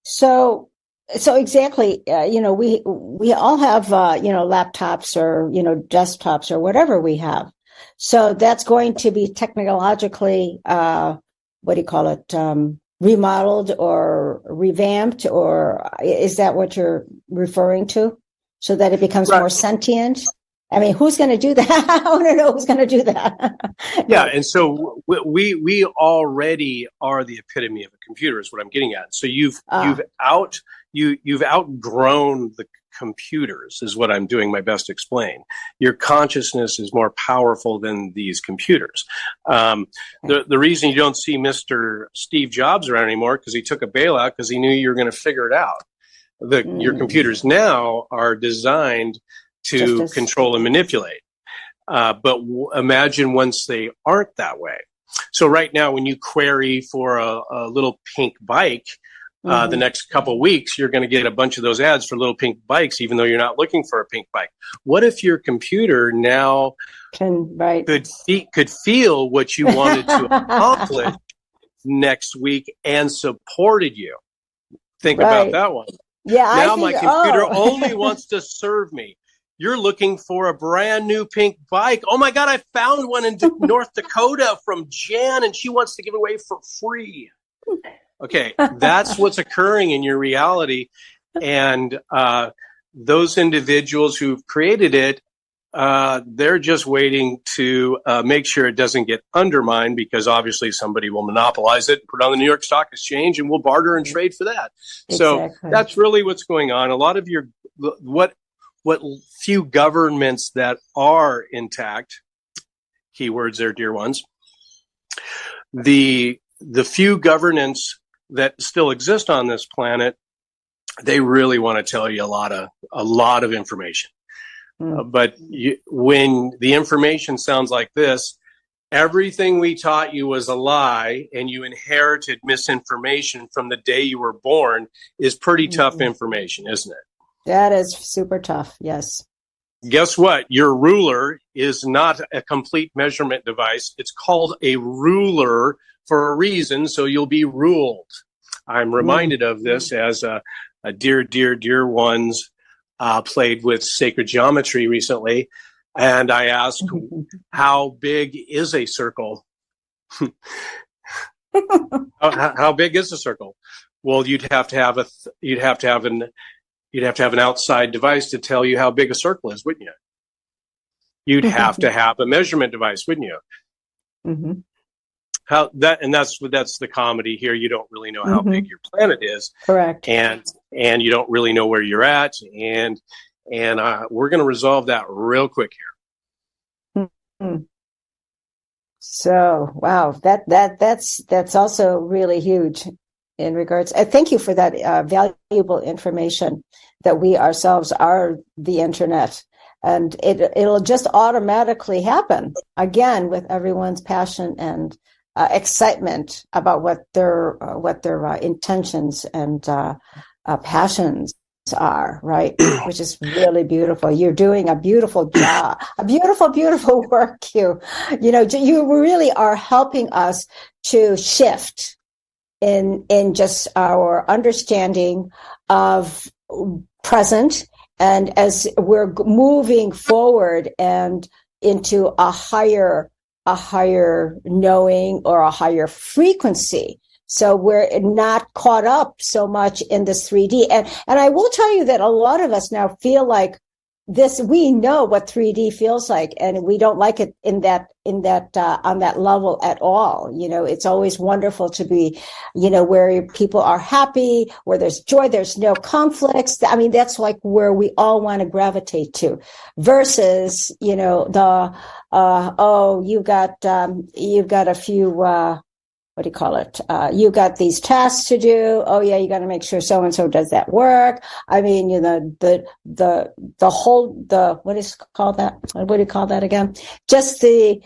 So exactly, we all have, laptops or, desktops or whatever we have. So that's going to be technologically, remodeled or revamped, or is that what you're referring to? So that it becomes more sentient? I mean, who's going to do that? I want to know who's going to do that. Yeah, and so we already are the epitome of a computer, is what I'm getting at. So you've outgrown the computers, is what I'm doing my best to explain. Your consciousness is more powerful than these computers. The reason you don't see Mr. Steve Jobs around anymore, because he took a bailout because he knew you were going to figure it out. Your computers now are designed to control and manipulate. But imagine once they aren't that way. So right now, when you query for a little pink bike, the next couple of weeks, you're going to get a bunch of those ads for little pink bikes, even though you're not looking for a pink bike. What if your computer now could feel what you wanted to accomplish next week and supported you? Think about that one. Yeah. Now my computer only wants to serve me. You're looking for a brand new pink bike. Oh my God, I found one in North Dakota from Jan, and she wants to give it away for free. Okay, that's what's occurring in your reality. And those individuals who've created it, they're just waiting to make sure it doesn't get undermined, because obviously somebody will monopolize it, put it on the New York Stock Exchange, and we'll barter and trade for that. Exactly. So that's really what's going on. A lot of what few governments that are intact, keywords there, dear ones, the few governments that still exist on this planet, they really want to tell you a lot of information. But when the information sounds like this, everything we taught you was a lie, and you inherited misinformation from the day you were born, is pretty tough information, isn't it? That is super tough. Yes. Guess what? Your ruler is not a complete measurement device. It's called a ruler for a reason, so you'll be ruled. I'm reminded of this as a dear ones played with sacred geometry recently, and I asked, how big is a circle? How big is a circle? Well, you'd have to have an outside device to tell you how big a circle is, wouldn't you? You'd have to have a measurement device, wouldn't you? Mm-hmm. That's the comedy here. You don't really know how big your planet is, correct? And you don't really know where you're at, and we're going to resolve that real quick here. Mm-hmm. So, wow, that's also really huge. In regards, thank you for that valuable information, that we ourselves are the internet, and it'll just automatically happen again with everyone's passion and excitement about what their intentions and passions are, right? Which is really beautiful. You're doing a beautiful job, beautiful work. You really are helping us to shift in just our understanding of present, and as we're moving forward and into a higher knowing or a higher frequency, So we're not caught up so much in this 3D. And I will tell you that a lot of us now feel like this, we know what 3D feels like, and we don't like it on that level at all. It's always wonderful to be, where people are happy, where there's joy, there's no conflicts. I mean, that's like where we all want to gravitate to, versus, you've got a few, what do you call it? You got these tasks to do. Oh yeah, you got to make sure so and so does that work. I mean, the whole, what is called that? What do you call that again? Just the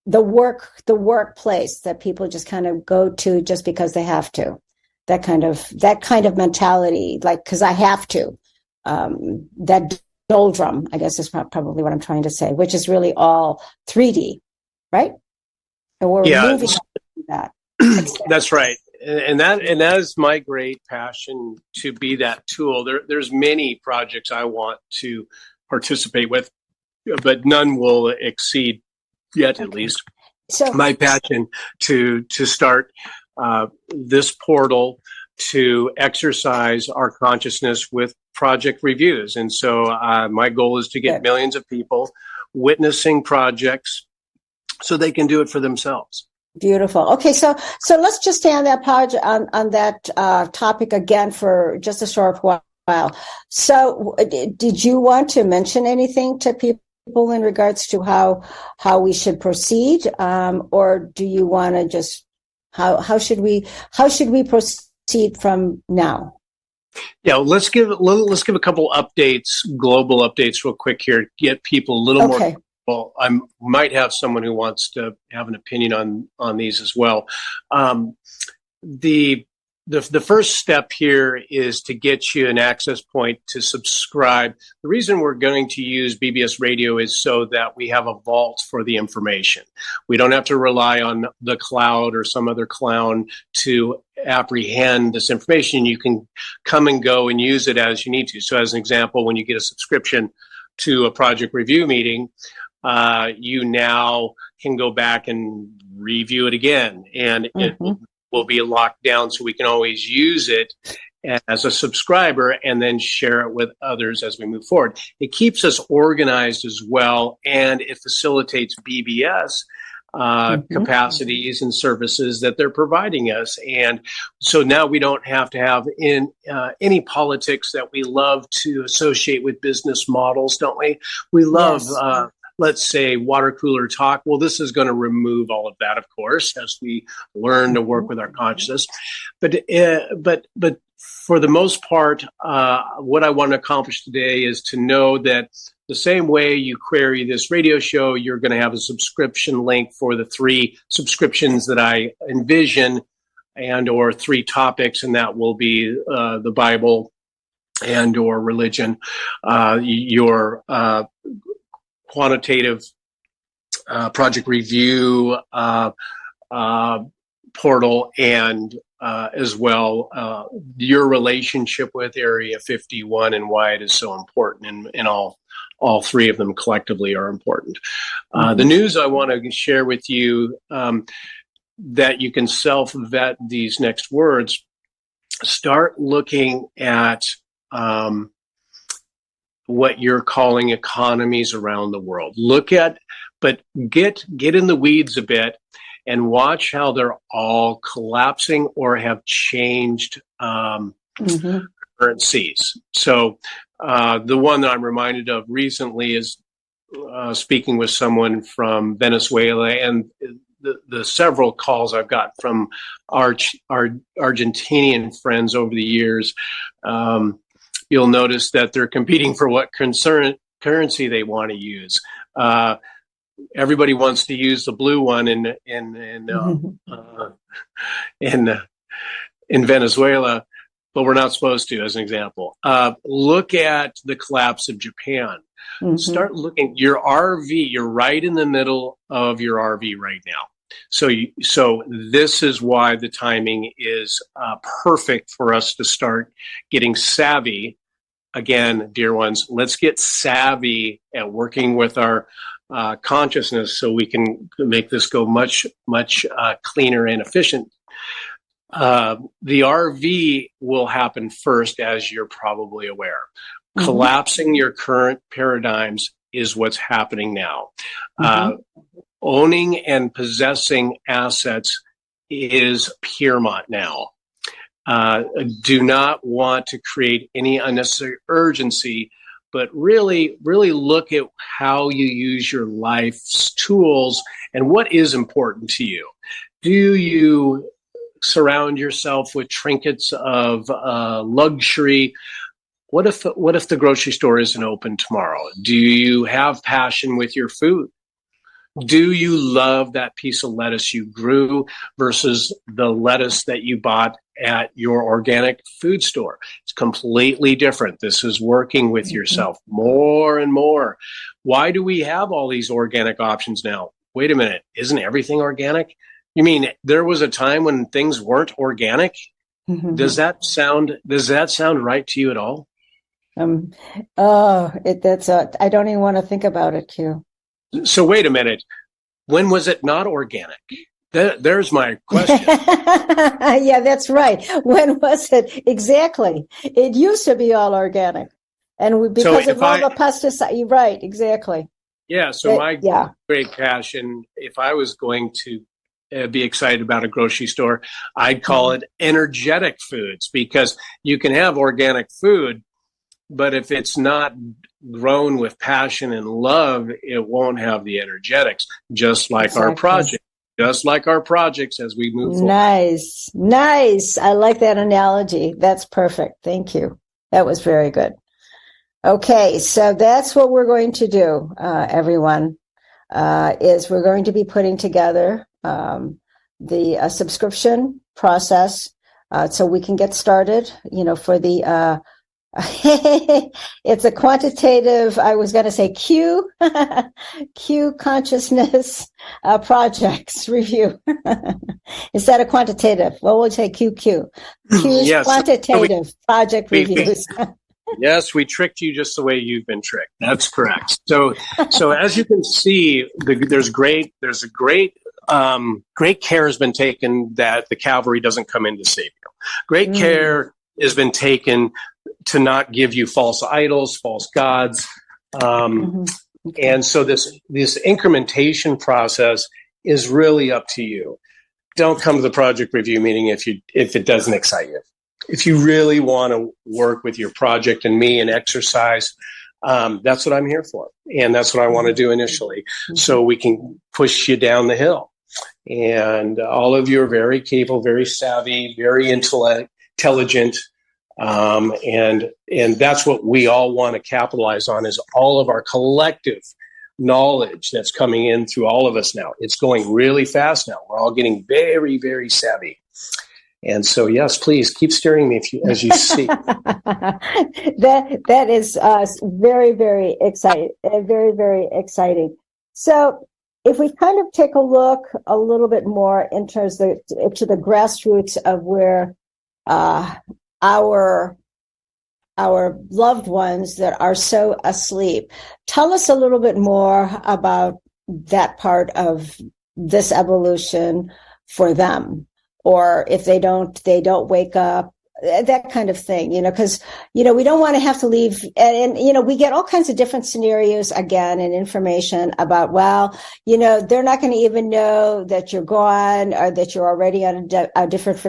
workplace that people just kind of go to just because they have to. That kind of mentality, like, because I have to. That doldrum, I guess, is probably what I'm trying to say, which is really all 3D, right? And we're moving that. That's right. And that is my great passion, to be that tool. There's many projects I want to participate with, but none will exceed yet, at least, so my passion to start this portal to exercise our consciousness with project reviews. And so my goal is to get millions of people witnessing projects so they can do it for themselves. Beautiful. Okay, so let's just stay on that on that topic again for just a short while. So, did you want to mention anything to people in regards to how we should proceed, or do you want to just how should we proceed from now? Yeah, let's give a couple updates, global updates, real quick here. Get people a little more. Well, I might have someone who wants to have an opinion on these as well. The first step here is to get you an access point to subscribe. The reason we're going to use BBS Radio is so that we have a vault for the information. We don't have to rely on the cloud or some other clown to apprehend this information. You can come and go and use it as you need to. So as an example, when you get a subscription to a project review meeting, you now can go back and review it again, and it will be locked down, so we can always use it as a subscriber and then share it with others as we move forward. It keeps us organized as well, and it facilitates BBS capacities and services that they're providing us. And so now we don't have to have any politics that we love to associate with business models, don't we? We love let's say water cooler talk. Well, this is going to remove all of that, of course, as we learn to work with our consciousness. But for the most part, what I want to accomplish today is to know that the same way you query this radio show, you're going to have a subscription link for the 3 subscriptions that I envision, and or 3 topics, and that will be the Bible and or religion, your quantitative project review portal, and as well your relationship with Area 51 and why it is so important, and all 3 of them collectively are important. The news I want to share with you, that you can self-vet these next words. Start looking at what you're calling economies around the world. But get in the weeds a bit and watch how they're all collapsing or have changed currencies. So the one that I'm reminded of recently is speaking with someone from Venezuela, and the several calls I've got from our Argentinian friends over the years. You'll notice that they're competing for what currency they want to use. Everybody wants to use the blue one in Venezuela, but we're not supposed to, as an example. Look at the collapse of Japan. Start looking. Your RV, you're right in the middle of your RV right now. So this is why the timing is perfect for us to start getting savvy. Again, dear ones, let's get savvy at working with our consciousness so we can make this go much, much cleaner and efficient. The RV will happen first, as you're probably aware. Mm-hmm. Collapsing your current paradigms is what's happening now. Mm-hmm. Owning and possessing assets is paramount now. Do not want to create any unnecessary urgency, but really look at how you use your life's tools and what is important to you. Do you surround yourself with trinkets of luxury? What if the grocery store isn't open tomorrow? Do you have passion with your food? Do you love that piece of lettuce you grew versus the lettuce that you bought at your organic food store? It's completely different. This is working with yourself more and more. Why do we have all these organic options now? Wait a minute, isn't everything organic? You mean there was a time when things weren't organic? Mm-hmm. Does that sound right to you at all? I don't even want to think about it, Q. So wait a minute. When was it not organic? There's my question. Yeah, that's right. When was it? Exactly. It used to be all organic. And because of all the pesticide, you're right, exactly. Yeah, so my great passion, if I was going to be excited about a grocery store, I'd call it energetic foods, because you can have organic food, but if it's not grown with passion and love, it won't have the energetics, just like our projects as we move forward. Nice. I like that analogy. That's perfect. Thank you. That was very good. Okay, so that's what we're going to do, everyone, is we're going to be putting together the subscription process so we can get started, for the it's a quantitative, I was going to say Q consciousness projects review instead of quantitative. Well, we'll say QQ. Q's yes. Quantitative project reviews. Yes, we tricked you just the way you've been tricked. That's correct. So as you can see, there's great care has been taken that the cavalry doesn't come in to save you. Great care has been taken to not give you false idols, false gods. And so this incrementation process is really up to you. Don't come to the project review meeting if it doesn't excite you. If you really want to work with your project and me and exercise, that's what I'm here for. And that's what I want to do initially, so we can push you down the hill. And all of you are very capable, very savvy, very intelligent. And that's what we all want to capitalize on, is all of our collective knowledge that's coming in through all of us now. It's going really fast now. We're all getting very, very savvy. And so, yes, please keep steering me as you see. That is very, very exciting. Very, very exciting. So if we kind of take a look a little bit more in terms of to the grassroots of where our loved ones that are so asleep, tell us a little bit more about that part of this evolution for them. Or if they don't wake up, that kind of thing, because, we don't want to have to leave. And, we get all kinds of different scenarios again and information about, they're not going to even know that you're gone or that you're already on a different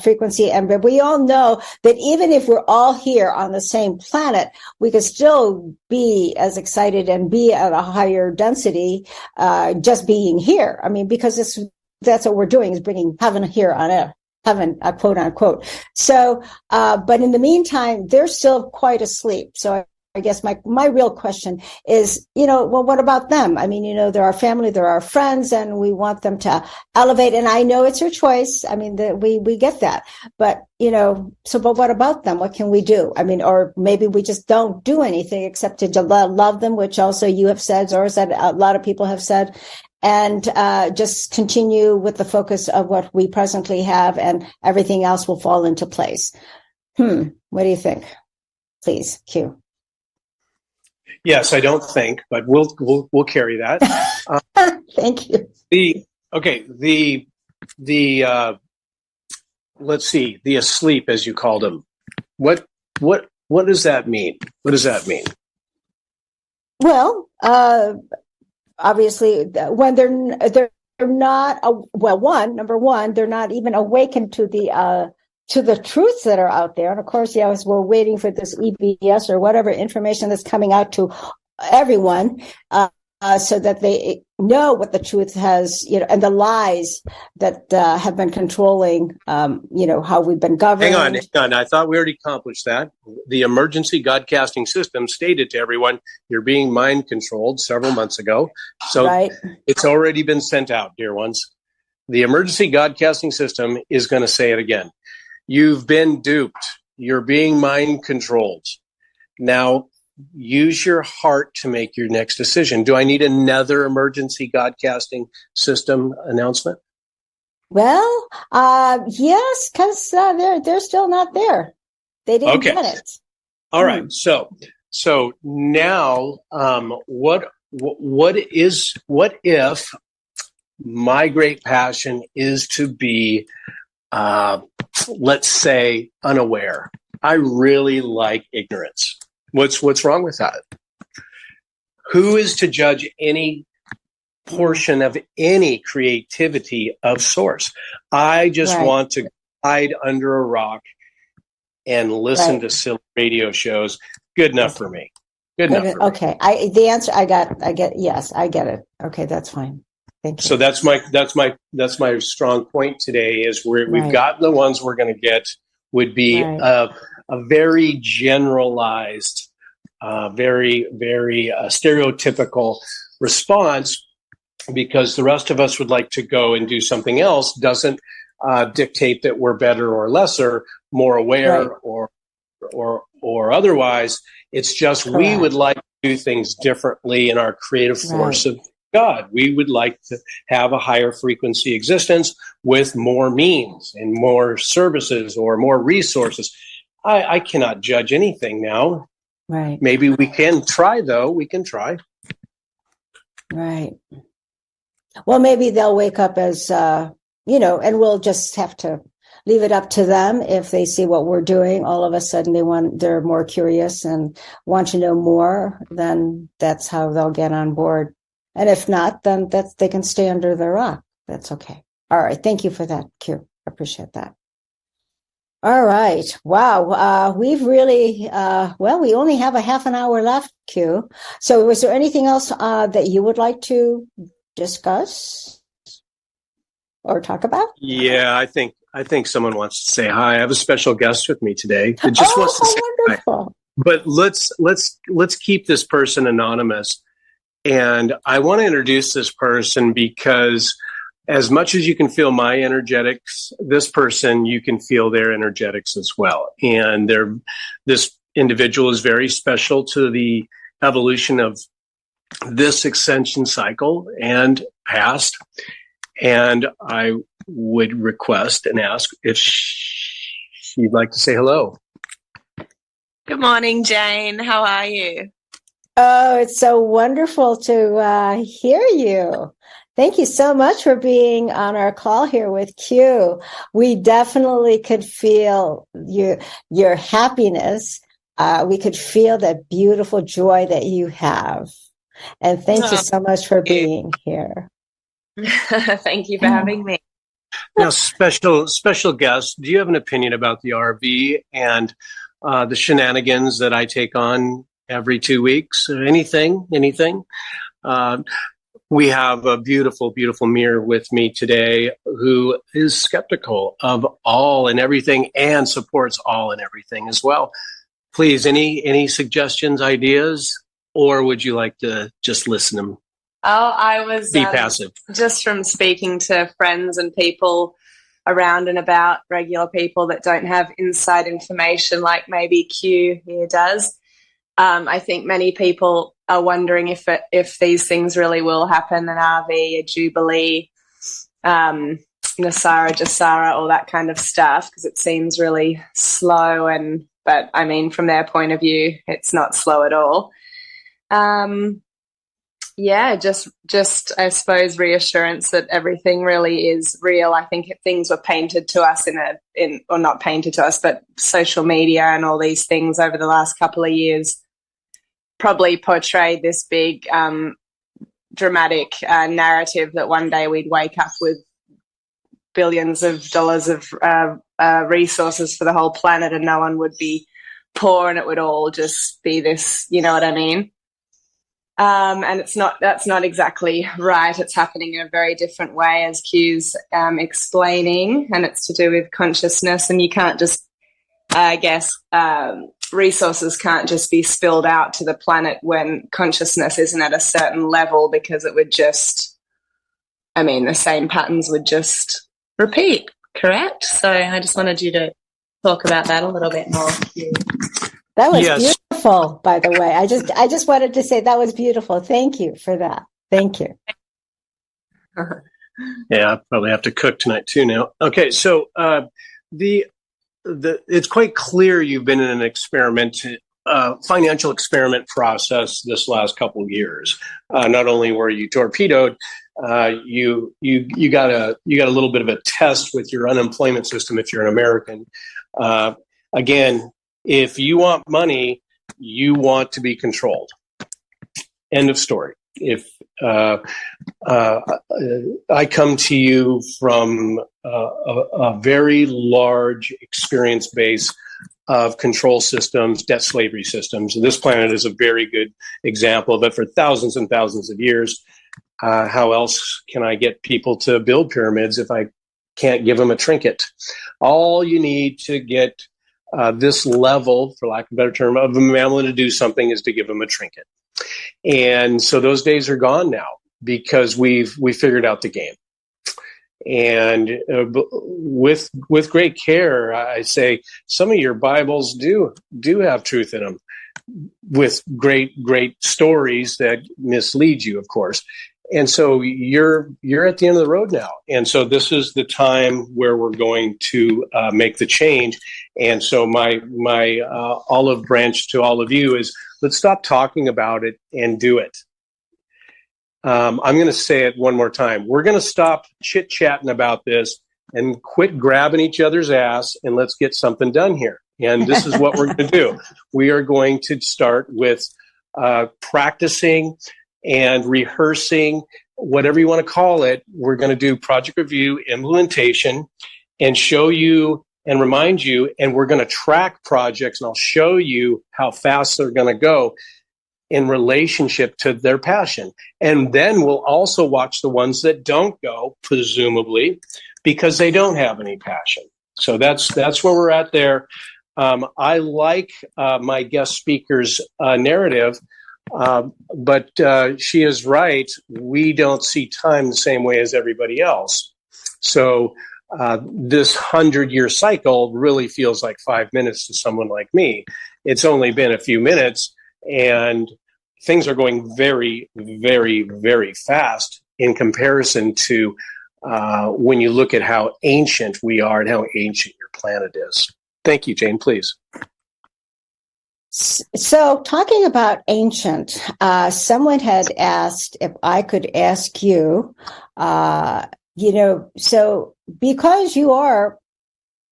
frequency. But we all know that even if we're all here on the same planet, we could still be as excited and be at a higher density, just being here. I mean, because that's what we're doing, is bringing heaven here on earth, heaven, quote unquote. So, but in the meantime, they're still quite asleep. So I guess my real question is, what about them? I mean, they're our family, they're our friends, and we want them to elevate. And I know it's your choice. I mean, we get that. But, but what about them? What can we do? I mean, or maybe we just don't do anything except to love them, which also you have said, or said a lot of people have said. And just continue with the focus of what we presently have, and everything else will fall into place. What do you think? Please, Q. Yes, I don't think, but we'll carry that. Thank you. let's see, the asleep, as you called them. What does that mean? What does that mean? Well, obviously, when they're not number one, they're not even awakened to the truths that are out there. And of course, yes, we're waiting for this EBS or whatever information that's coming out to everyone, so that they know what the truth has, and the lies that have been controlling, how we've been governed. Hang on. I thought we already accomplished that. The emergency Godcasting system stated to everyone, you're being mind controlled several months ago. So right. It's already been sent out, dear ones. The emergency Godcasting system is going to say it again. You've been duped. You're being mind controlled. Now, use your heart to make your next decision. Do I need another emergency Godcasting system announcement? Well, yes, because they're still not there. They didn't get it. All right. So now, what if my great passion is to be, let's say, unaware? I really like ignorance. What's wrong with that? Who is to judge any portion of any creativity of source? I just want to hide under a rock and listen to silly radio shows. Good enough for me. Good enough for me. Okay. The answer I get. Yes, I get it. Okay, that's fine. Thank you. So that's my strong point today is we've gotten the ones we're going to get would be a very generalized, very, very stereotypical response, because the rest of us would like to go and do something else. Doesn't dictate that we're better or lesser, more aware or otherwise. It's just we would like to do things differently in our creative force of God. We would like to have a higher frequency existence with more means and more services or more resources. I cannot judge anything now. Right. Maybe we can try, though. We can try. Right. Well, maybe they'll wake up as, and we'll just have to leave it up to them. If they see what we're doing, all of a sudden they're more curious and want to know more, then that's how they'll get on board. And if not, then they can stay under the rock. That's okay. All right. Thank you for that, Q. I appreciate that. All right. Wow. We've really, we only have a half an hour left, Q. So was there anything else that you would like to discuss or talk about? Yeah, I think someone wants to say hi. I have a special guest with me today that just wants to say wonderful. Hi. But let's keep this person anonymous. And I want to introduce this person because as much as you can feel my energetics, this person, you can feel their energetics as well. And this individual is very special to the evolution of this ascension cycle and past. And I would request and ask if she'd like to say hello. Good morning, Jane. How are you? Oh, it's so wonderful to hear you. Thank you so much for being on our call here with Q. We definitely could feel your happiness. We could feel that beautiful joy that you have. And thank you so much for being here. Thank you for having me. Now, special guest, do you have an opinion about the RV and the shenanigans that I take on every 2 weeks? Anything? We have a beautiful, beautiful mirror with me today who is skeptical of all and everything and supports all and everything as well. Please, any suggestions, ideas, or would you like to just listen to them? Oh, I was be passive. Just from speaking to friends and people around and about, regular people that don't have inside information like maybe Q here does. I think many people are wondering if these things really will happen, an RV, a Jubilee, Nasara, Jasara, all that kind of stuff, because it seems really slow. But I mean, from their point of view, it's not slow at all. Yeah, just I suppose reassurance that everything really is real. I think things were painted to us or not painted to us, but social media and all these things over the last couple of years probably portrayed this big dramatic narrative that one day we'd wake up with billions of dollars of resources for the whole planet and no one would be poor and it would all just be this, you know what I mean? And that's not exactly right. It's happening in a very different way, as Q's explaining, and it's to do with consciousness. And you can't just, I guess, resources can't just be spilled out to the planet when consciousness isn't at a certain level, because it would just, the same patterns would just repeat, correct? So I just wanted you to talk about that a little bit more. That was beautiful, by the way. I just wanted to say that was beautiful. Thank you for that. Thank you. Yeah, I probably have to cook tonight too now. Okay, so it's quite clear you've been in an financial experiment process this last couple of years. Not only were you torpedoed, you got a little bit of a test with your unemployment system if you're an American. Again, if you want money, you want to be controlled. End of story. If I come to you from a very large experience base of control systems, debt slavery systems. This planet is a very good example of it. For thousands and thousands of years, how else can I get people to build pyramids if I can't give them a trinket? All you need to get this level, for lack of a better term, of a mammal to do something is to give them a trinket. And so those days are gone now because we figured out the game. And with great care, I say some of your Bibles do have truth in them, with great stories that mislead you, of course. And so you're at the end of the road now. And so this is the time where we're going to make the change. And so my olive branch to all of you is, let's stop talking about it and do it. I'm going to say it one more time. We're going to stop chit-chatting about this and quit grabbing each other's ass, and let's get something done here. And this is what we're going to do. We are going to start with practicing and rehearsing, whatever you want to call it. We're going to do project review, implementation, and show you and remind you, and we're going to track projects, and I'll show you how fast they're going to go in relationship to their passion. And then we'll also watch the ones that don't go, presumably, because they don't have any passion. So that's where we're at there. I like my guest speaker's narrative, but she is right. We don't see time the same way as everybody else. So this 100-year cycle really feels like 5 minutes to someone like me. It's only been a few minutes, and things are going very, very, very fast in comparison to when you look at how ancient we are and how ancient your planet is. Thank you, Jane, please. So talking about ancient, someone had asked if I could ask you, so because you are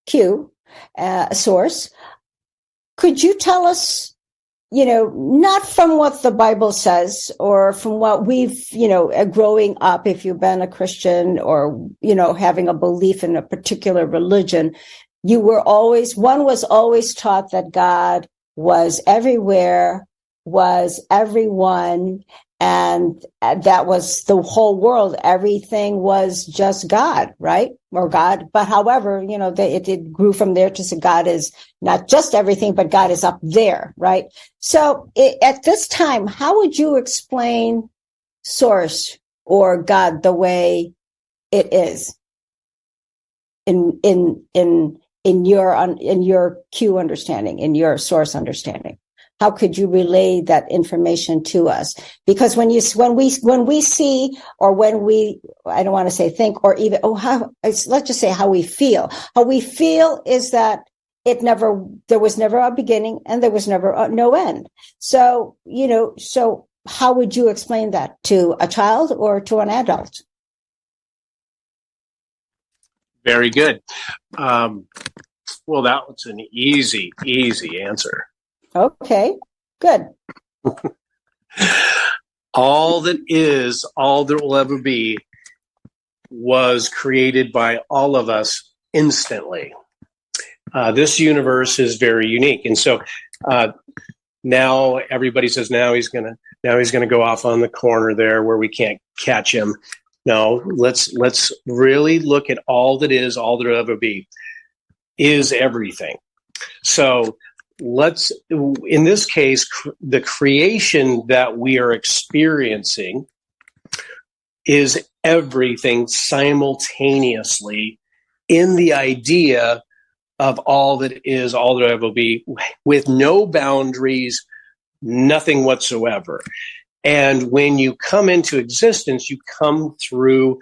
Q, a source, could you tell us, not from what the Bible says or from what we've, growing up, if you've been a Christian or, having a belief in a particular religion, one was always taught that God was everywhere, was everyone, and that was the whole world. Everything was just God, right? Or God. But however, it grew from there to say God is not just everything, but God is up there, right? So at this time, how would you explain source or God the way it is in your Q understanding, in your source understanding? How could you relay that information to us? Because when we see, or when we, I don't want to say think, or even, let's just say how we feel. How we feel is that there was never a beginning and there was never no end. So, how would you explain that to a child or to an adult? Very good. Well, that was an easy answer. Okay, good. All that is, all that will ever be, was created by all of us instantly. This universe is very unique, and so now everybody says now he's gonna go off on the corner there where we can't catch him. No, let's really look at all that is, all that will ever be, is everything. So let's, in this case, the creation that we are experiencing is everything simultaneously in the idea of all that is, all that ever will be, with no boundaries, nothing whatsoever. And when you come into existence, you come through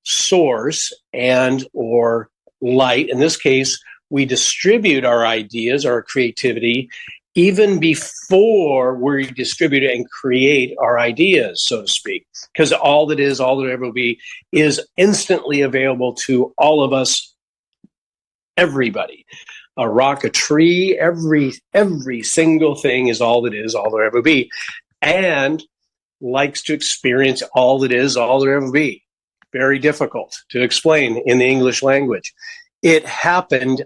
source and or light. In this case, we distribute our ideas, our creativity, even before we distribute and create our ideas, so to speak. Because all that is, all that ever will be, is instantly available to all of us, everybody. A rock, a tree, every single thing is all that is, all there ever be, and likes to experience all that is, all there ever be. Very difficult to explain in the English language. It happened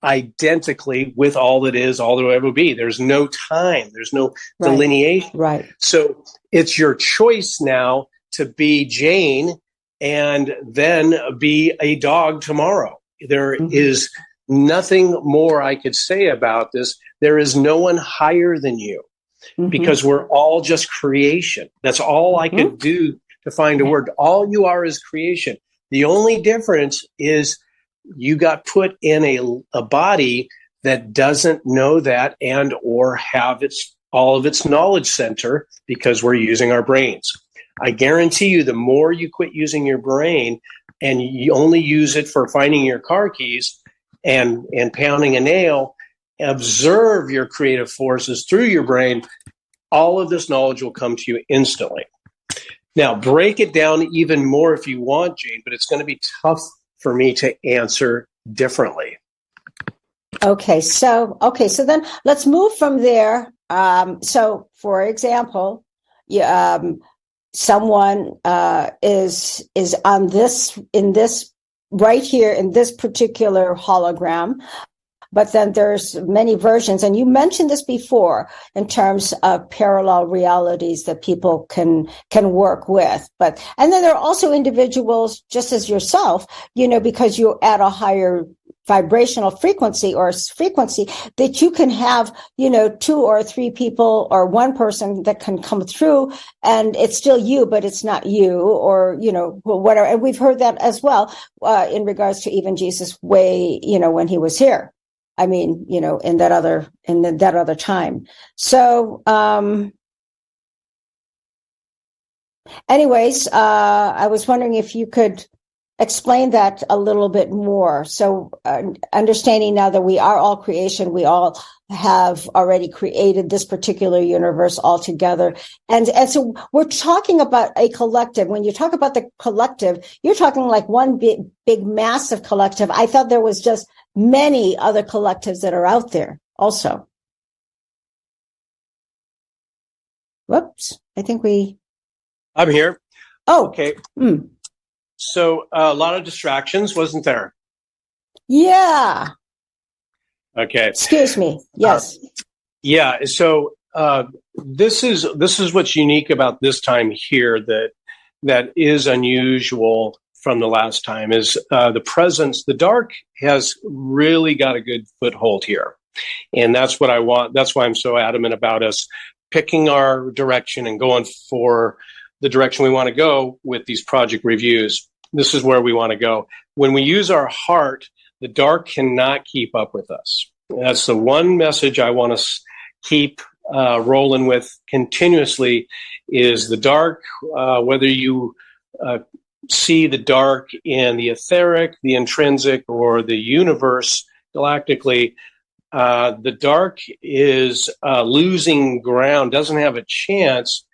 identically with all that is, all there ever be. There's no time. There's no delineation. Right. So it's your choice now to be Jane and then be a dog tomorrow. There is nothing more I could say about this. There is no one higher than you because we're all just creation. That's all I could do to find a word. All you are is creation. The only difference is you got put in a body that doesn't know that and or have all of its knowledge center because we're using our brains. I guarantee you the more you quit using your brain and you only use it for finding your car keys and pounding a nail, observe your creative forces through your brain, all of this knowledge will come to you instantly. Now, break it down even more if you want, Jane, but it's going to be tough for me to answer differently. Okay, so then let's move from there. So, for example, someone is on this right here in this particular hologram, but then there's many versions, and you mentioned this before in terms of parallel realities that people can work with. And then there are also individuals, just as yourself, because you're at a higher vibrational frequency that you can have, 2 or 3 people or one person that can come through and it's still you, but it's not you, or, whatever. And we've heard that as well, in regards to even Jesus way, when he was here. I mean, in that other time. So, anyways, I was wondering if you could explain that a little bit more. So, understanding now that we are all creation, we all have already created this particular universe all together. And so we're talking about a collective. When you talk about the collective, you're talking like one big massive collective. I thought there was just many other collectives that are out there also. Whoops. I think I'm here. Oh, okay. So a lot of distractions, wasn't there? Yeah. Okay. Excuse me. Yes. Yeah. So this is what's unique about this time here that is unusual from the last time is the presence. The dark has really got a good foothold here. And that's what I want. That's why I'm so adamant about us picking our direction and going for the direction we want to go with these project reviews. This is where we want to go. When we use our heart, the dark cannot keep up with us. That's the one message I want to keep rolling with continuously is the dark, whether you see the dark in the etheric, the intrinsic, or the universe galactically, the dark is losing ground, doesn't have a chance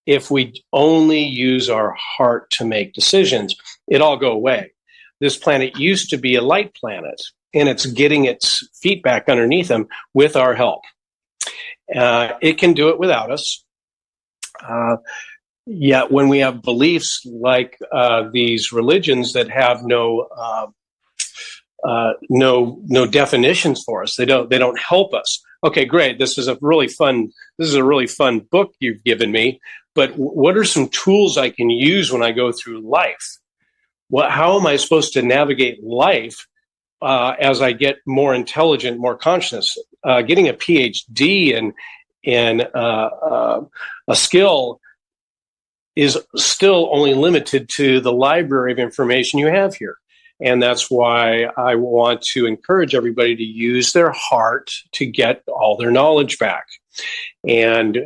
if we only use our heart to make decisions. It all go away. This planet used to be a light planet, and it's getting its feet back underneath them with our help. It can do it without us. Yet when we have beliefs like these religions that have no definitions for us, they don't help us. Okay, great. This is a really fun book you've given me. But what are some tools I can use when I go through life? How am I supposed to navigate life as I get more intelligent, more conscious? Getting a PhD in a skill is still only limited to the library of information you have here. And that's why I want to encourage everybody to use their heart to get all their knowledge back. And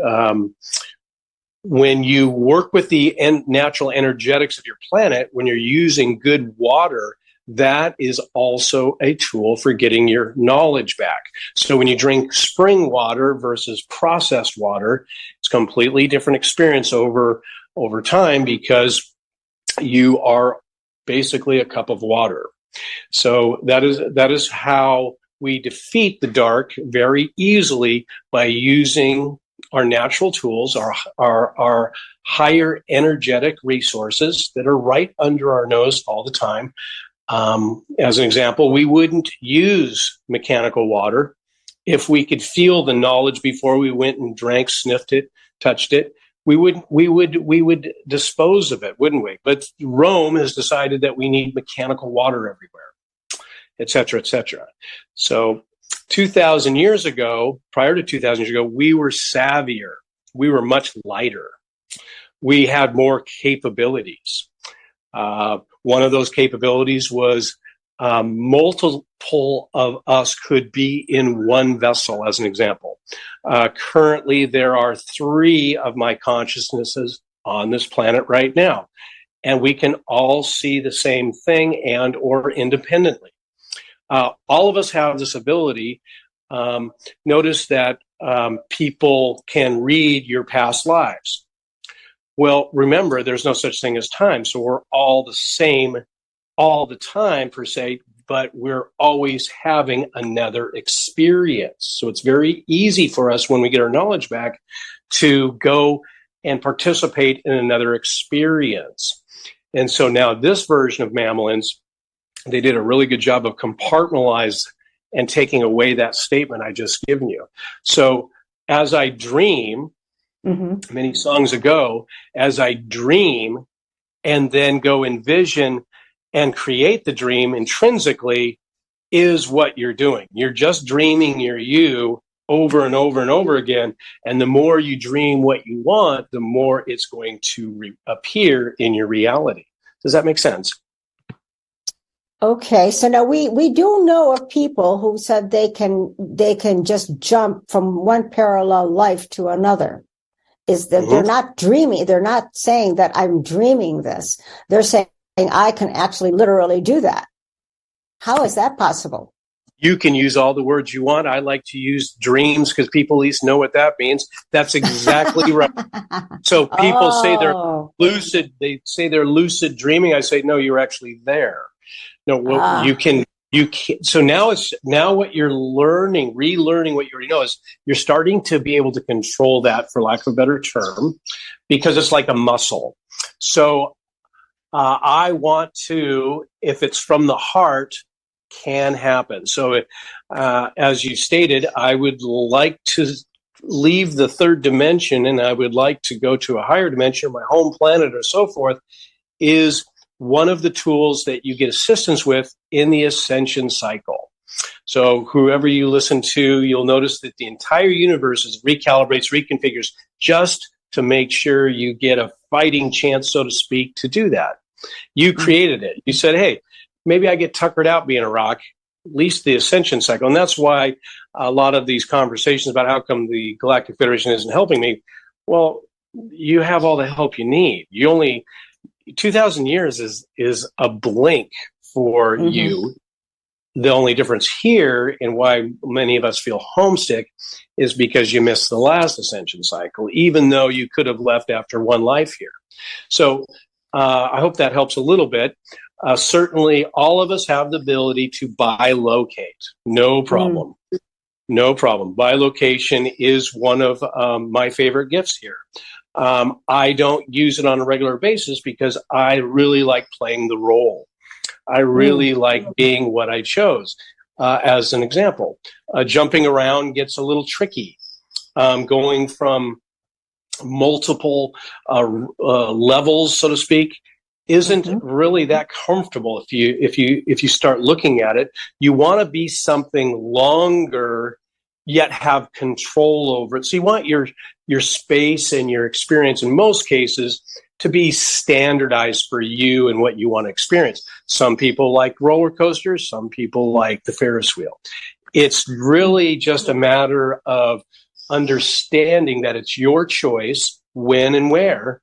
when you work with the natural energetics of your planet, when you're using good water, that is also a tool for getting your knowledge back. So when you drink spring water versus processed water, it's a completely different experience over time, because you are basically a cup of water. So that is how we defeat the dark very easily, by using our natural tools, our higher energetic resources that are right under our nose all the time. As an example, we wouldn't use mechanical water if we could feel the knowledge before we went and drank, sniffed it, touched it. We would dispose of it, wouldn't we? But Rome has decided that we need mechanical water everywhere, et cetera, et cetera. So 2,000 years ago, prior to 2,000 years ago, we were savvier. We were much lighter. We had more capabilities. One of those capabilities was multiple of us could be in one vessel, as an example. Currently, there are 3 of my consciousnesses on this planet right now, and we can all see the same thing and or independently. All of us have this ability. Notice that people can read your past lives. Well, remember, there's no such thing as time, so we're all the same all the time, per se, but we're always having another experience. So it's very easy for us, when we get our knowledge back, to go and participate in another experience. And so now this version of Mammalins, they did a really good job of compartmentalizing and taking away that statement I just given you. So as I dream, many songs ago, as I dream and then go envision and create the dream intrinsically, is what you're doing. You're just dreaming you over and over and over again. And the more you dream what you want, the more it's going to appear in your reality. Does that make sense? Okay, so now we do know of people who said they can just jump from one parallel life to another. Is that they're not dreaming? They're not saying that I'm dreaming this. They're saying I can actually literally do that. How is that possible? You can use all the words you want. I like to use dreams because people at least know what that means. That's exactly right. So people say they're lucid. They say they're lucid dreaming. I say, no, you're actually there. No, well, you can. So now what you're learning, relearning what you already know, is you're starting to be able to control that, for lack of a better term, because it's like a muscle. So I want to, if it's from the heart, can happen. So as you stated, I would like to leave the third dimension and I would like to go to a higher dimension, my home planet or so forth, is one of the tools that you get assistance with in the ascension cycle. So whoever you listen to, you'll notice that the entire universe is recalibrates, reconfigures, just to make sure you get a fighting chance, so to speak, to do that. You created it. You said, hey, maybe I get tuckered out being a rock, at least the ascension cycle. And that's why a lot of these conversations about how come the Galactic Federation isn't helping me, well, you have all the help you need. 2,000 years is a blink for you. The only difference here and why many of us feel homesick is because you missed the last ascension cycle, even though you could have left after one life here. So I hope that helps a little bit. Certainly, all of us have the ability to bilocate. No problem. No problem. Bilocation is one of my favorite gifts here. I don't use it on a regular basis because I really like playing the role. I really like being what I chose. As an example, jumping around gets a little tricky. Going from multiple levels, so to speak, isn't really that comfortable. If you start looking at it, you want to be something longer, yet have control over it. So you want your space and your experience in most cases to be standardized for you and what you want to experience. Some people like roller coasters, some people like the Ferris wheel. It's really just a matter of understanding that it's your choice when and where.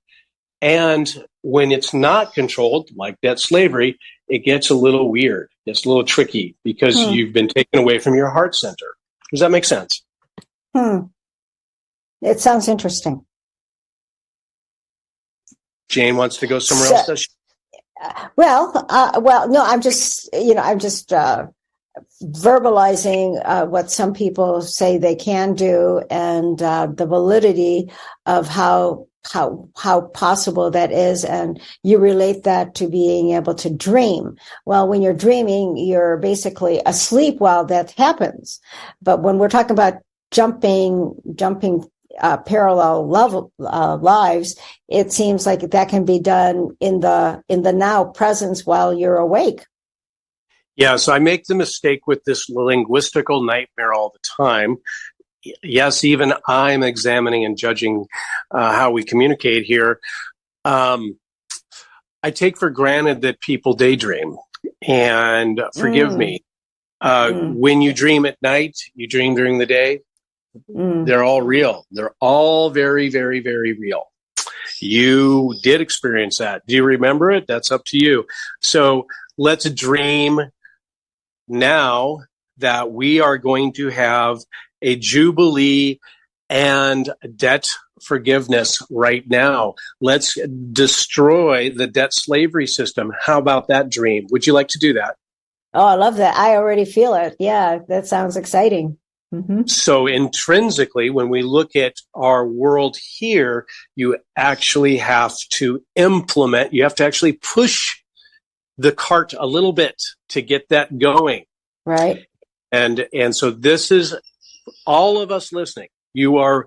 And when it's not controlled, like debt slavery, it gets a little weird. It's a little tricky because you've been taken away from your heart center. Does that make sense? It sounds interesting. Jane wants to go somewhere else, does she? Well, no, I'm just verbalizing what some people say they can do, and the validity of how possible that is. And you relate that to being able to dream. Well, when you're dreaming, you're basically asleep while that happens. But when we're talking about jumping parallel level lives, it seems like that can be done in the now presence while you're awake. Yeah, so I make the mistake with this linguistical nightmare all the time. Yes, even I'm examining and judging how we communicate here. I take for granted that people daydream, and forgive me. When you dream at night, you dream during the day. They're all real. They're all very, very, very real. You did experience that. Do you remember it? That's up to you. So let's dream now that we are going to have a jubilee and debt forgiveness right now. Let's destroy the debt slavery system. How about that dream? Would you like to do that? Oh, I love that. I already feel it. Yeah, that sounds exciting. So intrinsically, when we look at our world here, you actually have to implement, you have to actually push the cart a little bit to get that going. Right. And so this is all of us listening. You are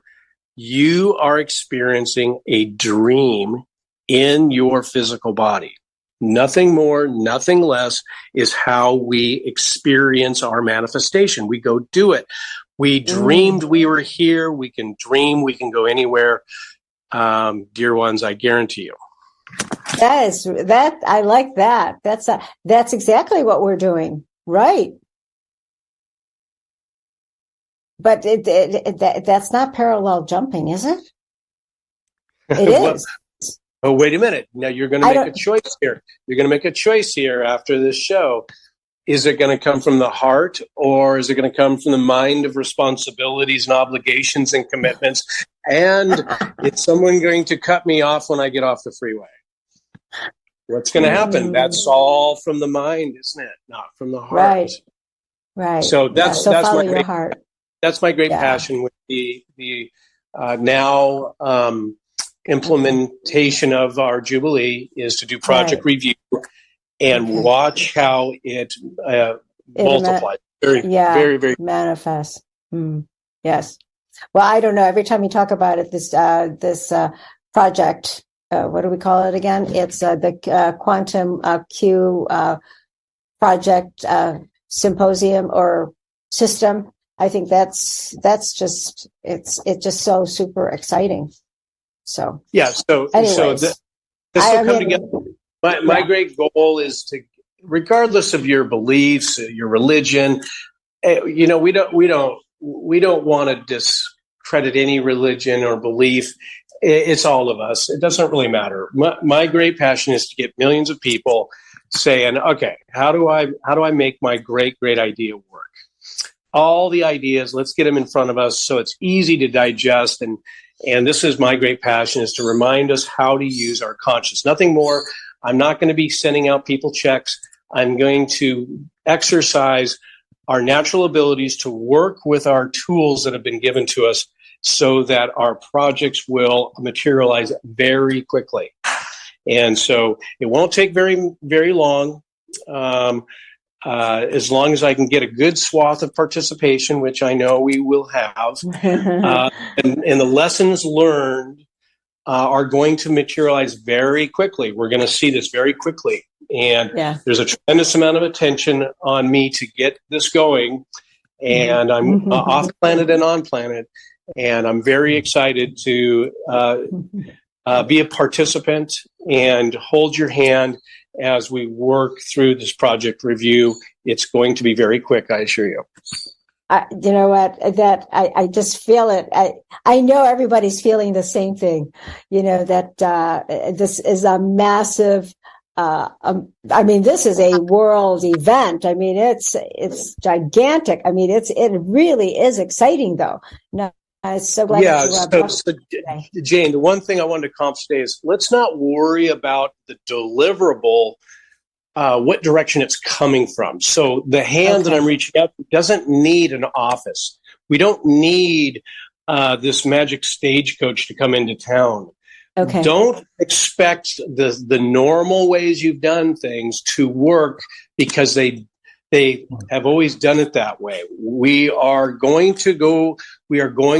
experiencing a dream in your physical body. Nothing more, nothing less is how we experience our manifestation. We go do it. We dreamed we were here. We can dream. We can go anywhere. Dear ones, I guarantee you. I like that. That's exactly what we're doing. Right. But that's not parallel jumping, is it? It is. Oh, wait a minute. Now you're going to make a choice here. You're going to make a choice here after this show. Is it going to come from the heart, or is it going to come from the mind of responsibilities and obligations and commitments? And is someone going to cut me off when I get off the freeway? What's going to happen? That's all from the mind, isn't it? Not from the heart. Right. So that's follow your heart. That's my great passion with the now implementation of our Jubilee is to do project review and watch how it multiplies. Very, very manifests. Yes. Well, I don't know. Every time you talk about it, this project, what do we call it again? It's the Quantum Q project symposium or system. I think that's just it's just so super exciting. So anyways, this will come together. My great goal is to, regardless of your beliefs, your religion, we don't want to discredit any religion or belief. It's all of us. It doesn't really matter. My great passion is to get millions of people saying, okay, how do I make my great idea work? All the ideas, let's get them in front of us so it's easy to digest. And this is my great passion, is to remind us how to use our conscience. Nothing more. I'm not going to be sending out people checks. I'm going to exercise our natural abilities to work with our tools that have been given to us so that our projects will materialize very quickly. And so it won't take very, very long. As long as I can get a good swath of participation, which I know we will have, and the lessons learned are going to materialize very quickly. We're going to see this very quickly. And there's a tremendous amount of attention on me to get this going. And I'm off planet and on planet. And I'm very excited to be a participant and hold your hand as we work through this project review. It's going to be very quick, I assure you. You know what? That I just feel it. I know everybody's feeling the same thing. You know that this is a massive. I mean, this is a world event. I mean, it's gigantic. I mean, it really is exciting, though. No, I'm so glad. Yeah. So, Jane, the one thing I wanted to accomplish today is let's not worry about the deliverable. What direction it's coming from. So the hand that I'm reaching out doesn't need an office. We don't need this magic stagecoach to come into town. Okay. Don't expect the normal ways you've done things to work because they have always done it that way. We are going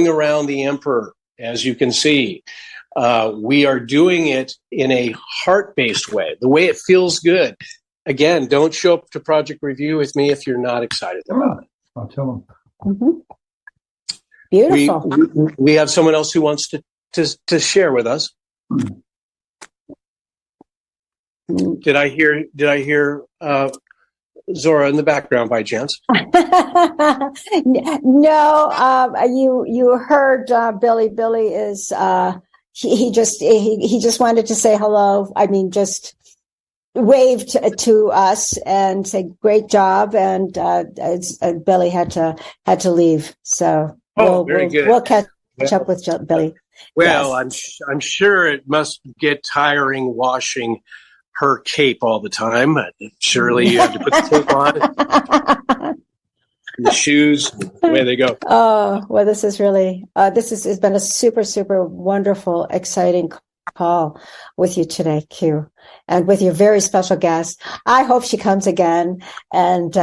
around the emperor, as you can see. We are doing it in a heart-based way, the way it feels good. Again, don't show up to project review with me if you're not excited about it. I'll tell them. Mm-hmm. Beautiful. We have someone else who wants to share with us. Did I hear Zora in the background by chance? No, you heard Billy. Billy is he just wanted to say hello. I mean, just waved to us and said great job, and Billy had to leave, so very good. We'll catch up with Billy. Well, yes. I'm sure it must get tiring washing her cape all the time. Surely you have to put the tape on. The shoes, away they go. Oh, well, this is really has been a super, super wonderful, exciting call with you today, Q, and with your very special guest. I hope she comes again and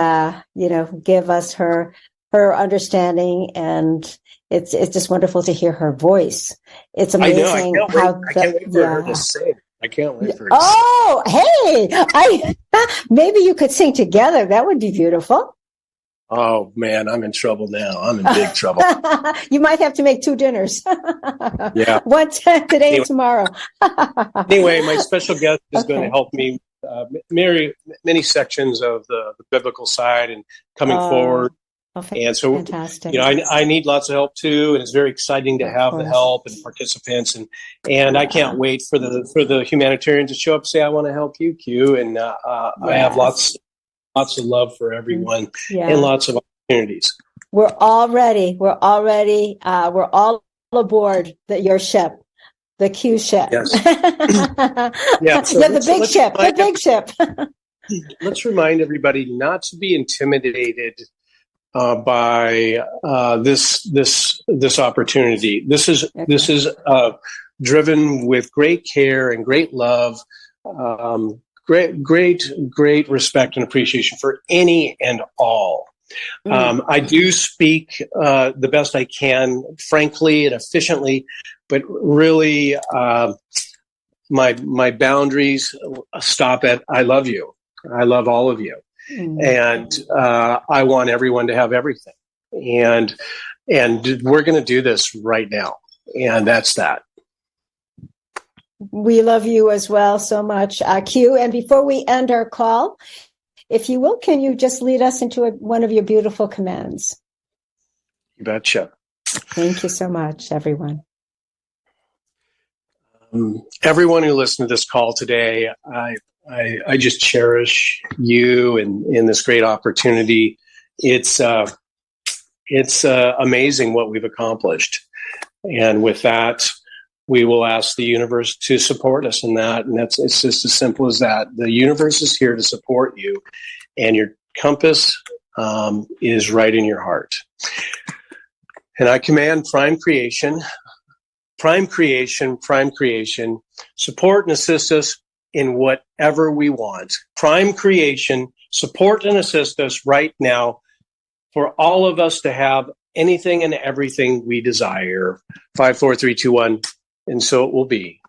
give us her understanding, and it's just wonderful to hear her voice. It's amazing. I can't wait for her to sing. I can't wait for her. Oh, hey! Maybe you could sing together. That would be beautiful. Oh man, I'm in trouble now. I'm in big trouble. You might have to make 2 dinners. Yeah. One today and tomorrow. Anyway, my special guest is going to help me marry many sections of the biblical side and coming forward. And so, fantastic. I need lots of help too, and it's very exciting to have the help and participants, and I can't wait for the humanitarians to show up and say, I want to help you, Q, and I have lots of love for everyone and lots of opportunities. We're all ready. We're all aboard your ship, the Q ship. Yes. Yeah. So the big ship. Let's remind everybody not to be intimidated by this opportunity. This is driven with great care and great love. Great respect and appreciation for any and all. I do speak the best I can, frankly and efficiently, but really my boundaries stop at I love you. I love all of you. And I want everyone to have everything. And we're going to do this right now. And that's that. We love you as well so much, Q. And before we end our call, if you will, can you just lead us into one of your beautiful commands? You betcha. Thank you so much, everyone. Everyone who listened to this call today, I just cherish you and this great opportunity. It's amazing what we've accomplished. And with that, we will ask the universe to support us in that. And it's just as simple as that. The universe is here to support you, and your compass is right in your heart. And I command prime creation, support and assist us in whatever we want. Prime creation, support and assist us right now for all of us to have anything and everything we desire. 5, 4, 3, 2, 1, and so it will be.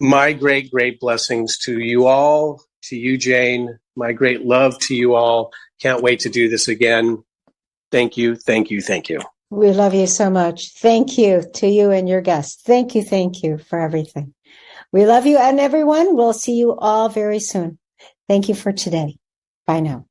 My great, great blessings to you all, to you, Jane. My great love to you all. Can't wait to do this again. Thank you, thank you, thank you. We love you so much. Thank you to you and your guests. Thank you for everything. We love you, and everyone, we'll see you all very soon. Thank you for today. Bye now.